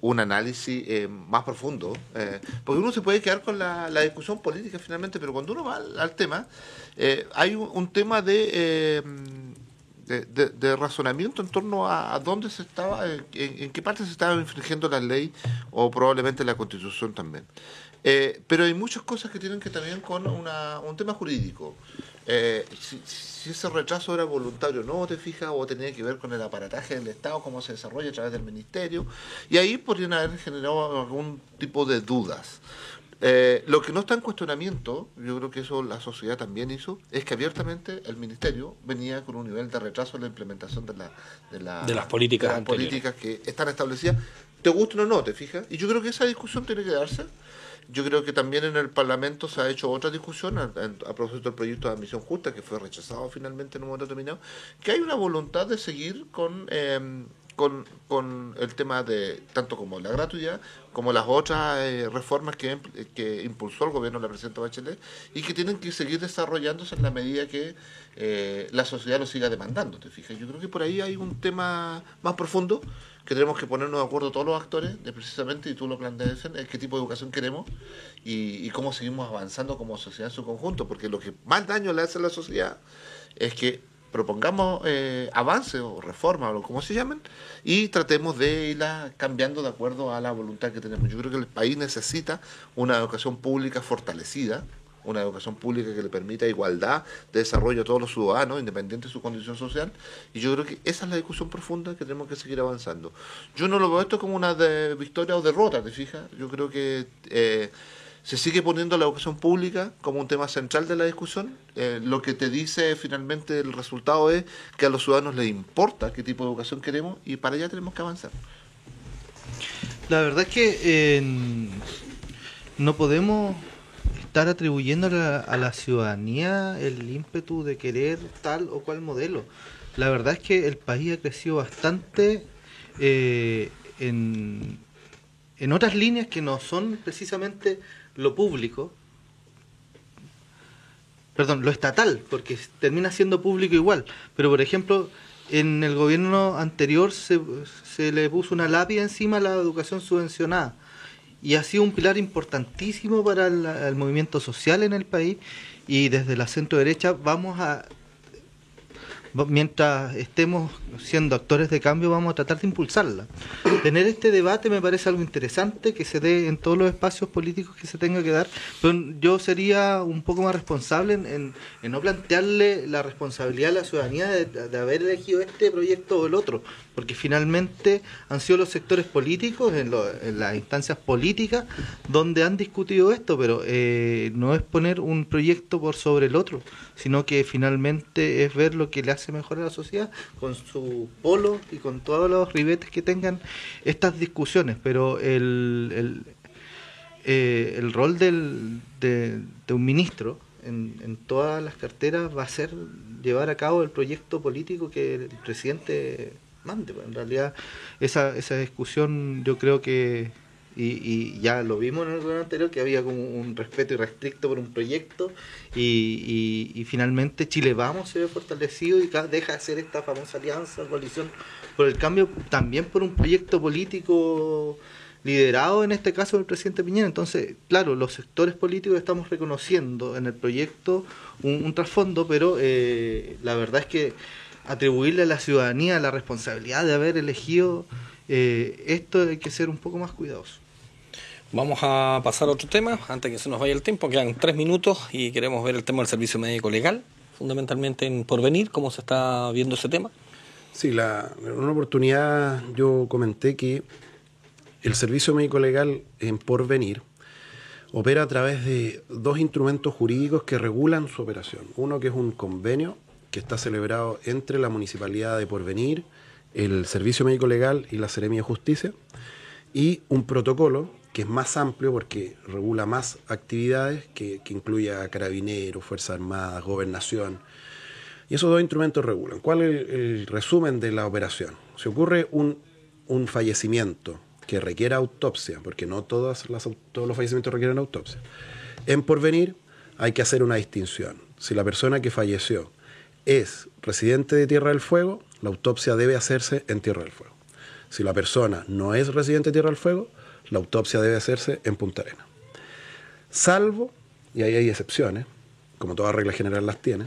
un análisis más profundo, porque uno se puede quedar con la discusión política finalmente, pero cuando uno va al tema, hay un tema de razonamiento en torno a dónde se estaba, en qué parte se estaba infringiendo la ley o probablemente la Constitución también. Pero hay muchas cosas que tienen que también con un tema jurídico. Si ese rechazo era voluntario o no, te fijas, o tenía que ver con el aparataje del Estado, cómo se desarrolla a través del Ministerio, y ahí podrían haber generado algún tipo de dudas. Lo que no está en cuestionamiento, yo creo que eso la sociedad también hizo, es que abiertamente el Ministerio venía con un nivel de rechazo en la implementación de las políticas que están establecidas, te gusten o no, te fijas, y yo creo que esa discusión tiene que darse. Yo creo que también en el Parlamento se ha hecho otra discusión a propósito del proyecto de admisión justa, que fue rechazado finalmente en un momento determinado, que hay una voluntad de seguir con el tema de tanto como la gratuidad como las otras reformas que impulsó el gobierno de la presidenta Bachelet y que tienen que seguir desarrollándose en la medida que la sociedad lo siga demandando, ¿te fijas? Yo creo que por ahí hay un tema más profundo que tenemos que ponernos de acuerdo todos los actores de precisamente, y tú lo planteas, es qué tipo de educación queremos y cómo seguimos avanzando como sociedad en su conjunto, porque lo que más daño le hace a la sociedad es que propongamos avances o reformas o como se llamen y tratemos de irla cambiando de acuerdo a la voluntad que tenemos. Yo creo que el país necesita una educación pública fortalecida, una educación pública que le permita igualdad de desarrollo a todos los ciudadanos, independiente de su condición social, y yo creo que esa es la discusión profunda que tenemos que seguir avanzando. Yo no lo veo esto como una victoria o derrota, ¿te fijas? Yo creo que se sigue poniendo la educación pública como un tema central de la discusión. Lo que te dice finalmente el resultado es que a los ciudadanos les importa qué tipo de educación queremos y para allá tenemos que avanzar. La verdad es que no podemos estar atribuyendo a la ciudadanía el ímpetu de querer tal o cual modelo. La verdad es que el país ha crecido bastante en otras líneas que no son precisamente lo público, lo estatal, porque termina siendo público igual, pero por ejemplo en el gobierno anterior se le puso una lápida encima a la educación subvencionada y ha sido un pilar importantísimo para el movimiento social en el país, y desde la centro derecha mientras estemos siendo actores de cambio, vamos a tratar de impulsarla. Tener este debate me parece algo interesante, que se dé en todos los espacios políticos que se tenga que dar, pero yo sería un poco más responsable en no plantearle la responsabilidad a la ciudadanía de haber elegido este proyecto o el otro, porque finalmente han sido los sectores políticos, en las instancias políticas, donde han discutido esto, pero no es poner un proyecto por sobre el otro, sino que finalmente es ver lo que le hace mejor a la sociedad, con su polo y con todos los ribetes que tengan estas discusiones. Pero el rol de un ministro en todas las carteras va a ser llevar a cabo el proyecto político que el presidente mande. En realidad esa discusión yo creo que y ya lo vimos en el gobierno anterior, que había como un respeto irrestricto por un proyecto y finalmente Chile Vamos se ve fortalecido y deja de ser esta famosa alianza, coalición por el cambio, también por un proyecto político liderado en este caso del presidente Piñera. Entonces, claro, los sectores políticos estamos reconociendo en el proyecto un trasfondo, pero la verdad es que atribuirle a la ciudadanía la responsabilidad de haber elegido esto, hay que ser un poco más cuidadoso. Vamos a pasar a otro tema, antes que se nos vaya el tiempo, quedan 3 minutos y queremos ver el tema del servicio médico legal. fundamentalmente en Porvenir, cómo se está viendo ese tema. Sí, en una oportunidad yo comenté que el servicio médico legal en Porvenir opera a través de 2 instrumentos jurídicos que regulan su operación. Uno que es un convenio que está celebrado entre la Municipalidad de Porvenir, el Servicio Médico Legal y la Seremía de Justicia, y un protocolo que es más amplio porque regula más actividades, que incluye a Carabineros, Fuerzas Armadas, Gobernación. Y esos 2 instrumentos regulan. ¿Cuál es el resumen de la operación? Si ocurre un fallecimiento que requiera autopsia, porque no todos los fallecimientos requieren autopsia, en Porvenir hay que hacer una distinción. Si la persona que falleció es residente de Tierra del Fuego, la autopsia debe hacerse en Tierra del Fuego. Si la persona no es residente de Tierra del Fuego, la autopsia debe hacerse en Punta Arenas. Salvo, y ahí hay excepciones, como toda regla general las tiene,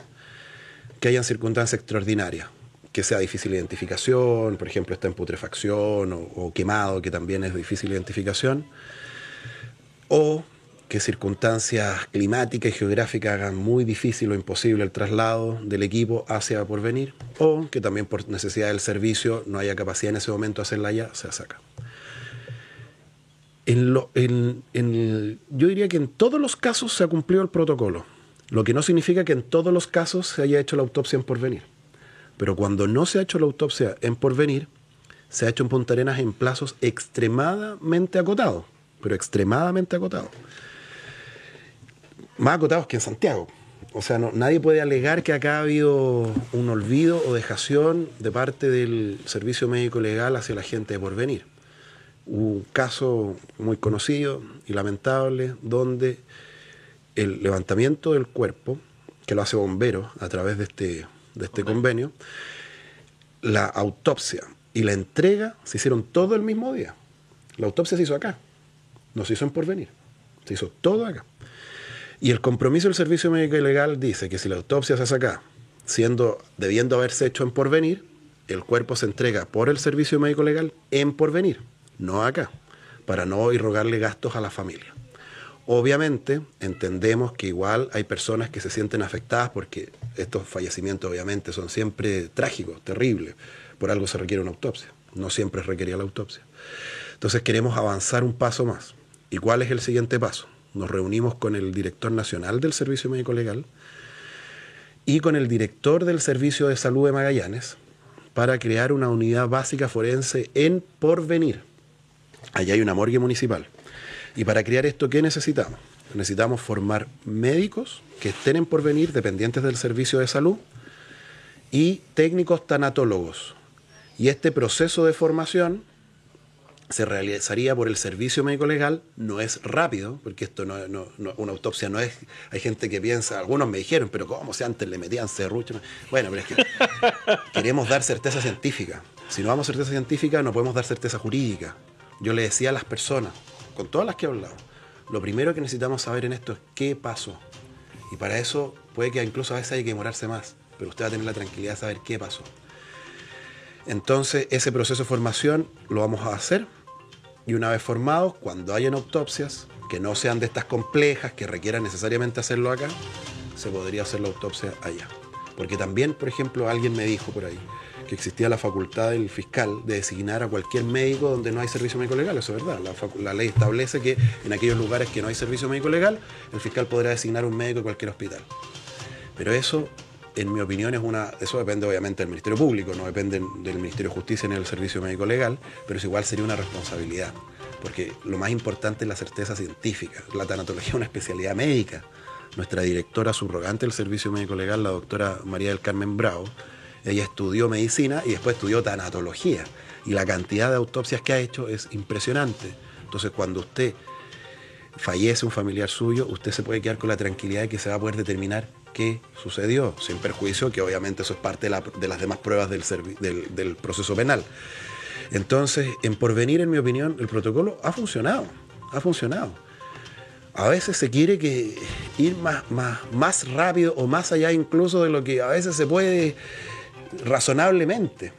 que hayan circunstancias extraordinarias, que sea difícil identificación, por ejemplo está en putrefacción o quemado, que también es difícil identificación, o que circunstancias climáticas y geográficas hagan muy difícil o imposible el traslado del equipo hacia Porvenir, o que también por necesidad del servicio no haya capacidad en ese momento de hacerla allá, se hace acá. Yo diría que en todos los casos se ha cumplido el protocolo, lo que no significa que en todos los casos se haya hecho la autopsia en Porvenir. Pero cuando no se ha hecho la autopsia en Porvenir, se ha hecho en Punta Arenas en plazos extremadamente acotados, pero extremadamente acotados. Más acotados que en Santiago. O sea, nadie puede alegar que acá ha habido un olvido o dejación de parte del servicio médico legal hacia la gente de Porvenir. Hubo un caso muy conocido y lamentable donde el levantamiento del cuerpo, que lo hace Bomberos a través de este convenio, la autopsia y la entrega se hicieron todo el mismo día. La autopsia se hizo acá, no se hizo en Porvenir, se hizo todo acá. Y el compromiso del servicio médico y legal dice que si la autopsia se hace acá, debiendo haberse hecho en Porvenir, el cuerpo se entrega por el servicio médico legal en Porvenir, no acá, para no irrogarle gastos a la familia. Obviamente entendemos que igual hay personas que se sienten afectadas porque estos fallecimientos obviamente son siempre trágicos, terribles, por algo se requiere una autopsia, no siempre requería la autopsia. Entonces queremos avanzar un paso más. ¿Y cuál es el siguiente paso? Nos reunimos con el director nacional del Servicio Médico Legal y con el director del Servicio de Salud de Magallanes para crear una unidad básica forense en Porvenir. Allá hay una morgue municipal. Y para crear esto, ¿qué necesitamos? Necesitamos formar médicos que estén en Porvenir, dependientes del servicio de salud, y técnicos tanatólogos. Y este proceso de formación se realizaría por el servicio médico legal, no es rápido, porque esto una autopsia no es... Hay gente que piensa, algunos me dijeron, pero ¿cómo si antes le metían serrucho? Bueno, pero es que queremos dar certeza científica. Si no damos certeza científica, no podemos dar certeza jurídica. Yo le decía a las personas, con todas las que he hablado, lo primero que necesitamos saber en esto es qué pasó. Y para eso puede que incluso a veces haya que demorarse más, pero usted va a tener la tranquilidad de saber qué pasó. Entonces, ese proceso de formación lo vamos a hacer. Y una vez formados, cuando hayan autopsias que no sean de estas complejas, que requieran necesariamente hacerlo acá, se podría hacer la autopsia allá. Porque también, por ejemplo, alguien me dijo por ahí que existía la facultad del fiscal de designar a cualquier médico donde no hay servicio médico legal. Eso es verdad. La ley establece que en aquellos lugares que no hay servicio médico legal, el fiscal podrá designar un médico de cualquier hospital. Pero eso, en mi opinión, eso depende obviamente del Ministerio Público, no depende del Ministerio de Justicia ni del Servicio Médico Legal, pero eso igual sería una responsabilidad, porque lo más importante es la certeza científica. La tanatología es una especialidad médica. Nuestra directora subrogante del Servicio Médico Legal, la doctora María del Carmen Bravo, ella estudió medicina y después estudió tanatología, y la cantidad de autopsias que ha hecho es impresionante. Entonces, cuando usted fallece un familiar suyo, usted se puede quedar con la tranquilidad de que se va a poder determinar qué sucedió, sin perjuicio que obviamente eso es parte de las demás pruebas del proceso penal. Entonces, en Porvenir, en mi opinión, el protocolo ha funcionado. A veces se quiere ir más rápido o más allá incluso de lo que a veces se puede razonablemente.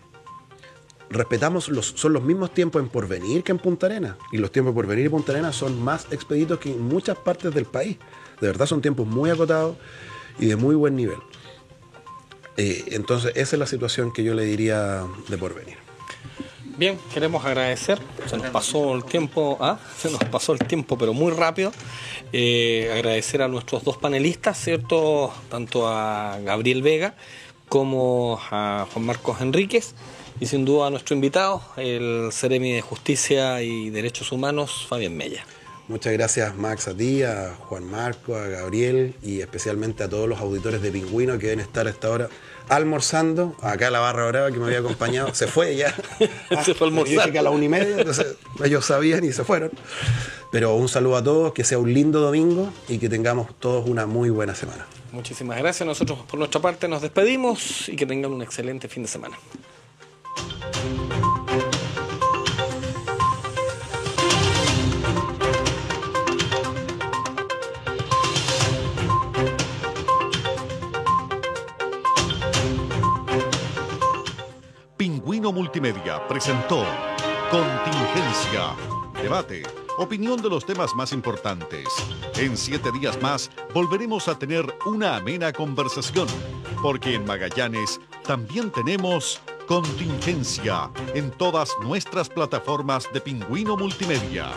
Respetamos, son los mismos tiempos en Porvenir que en Punta Arenas, y los tiempos en Porvenir y Punta Arenas son más expeditos que en muchas partes del país. De verdad son tiempos muy acotados y de muy buen nivel. Entonces, esa es la situación que yo le diría de por venir. Bien, queremos agradecer, se nos pasó el tiempo, pero muy rápido. Agradecer a nuestros dos panelistas, ¿cierto? Tanto a Gabriel Vega como a Juan Marcos Enríquez, y sin duda a nuestro invitado, el Seremi de Justicia y Derechos Humanos, Fabián Mella. Muchas gracias, Max, a ti, a Juan Marco, a Gabriel y especialmente a todos los auditores de Pingüino que deben estar a esta hora almorzando. Acá la barra brava que me había acompañado se fue ya. Se fue a almorzar. Dije que a las 1:30, entonces ellos sabían y se fueron. Pero un saludo a todos, que sea un lindo domingo y que tengamos todos una muy buena semana. Muchísimas gracias. Nosotros por nuestra parte nos despedimos y que tengan un excelente fin de semana. Pingüino Multimedia presentó Contingencia, debate, opinión de los temas más importantes. En 7 días más volveremos a tener una amena conversación, porque en Magallanes también tenemos Contingencia en todas nuestras plataformas de Pingüino Multimedia.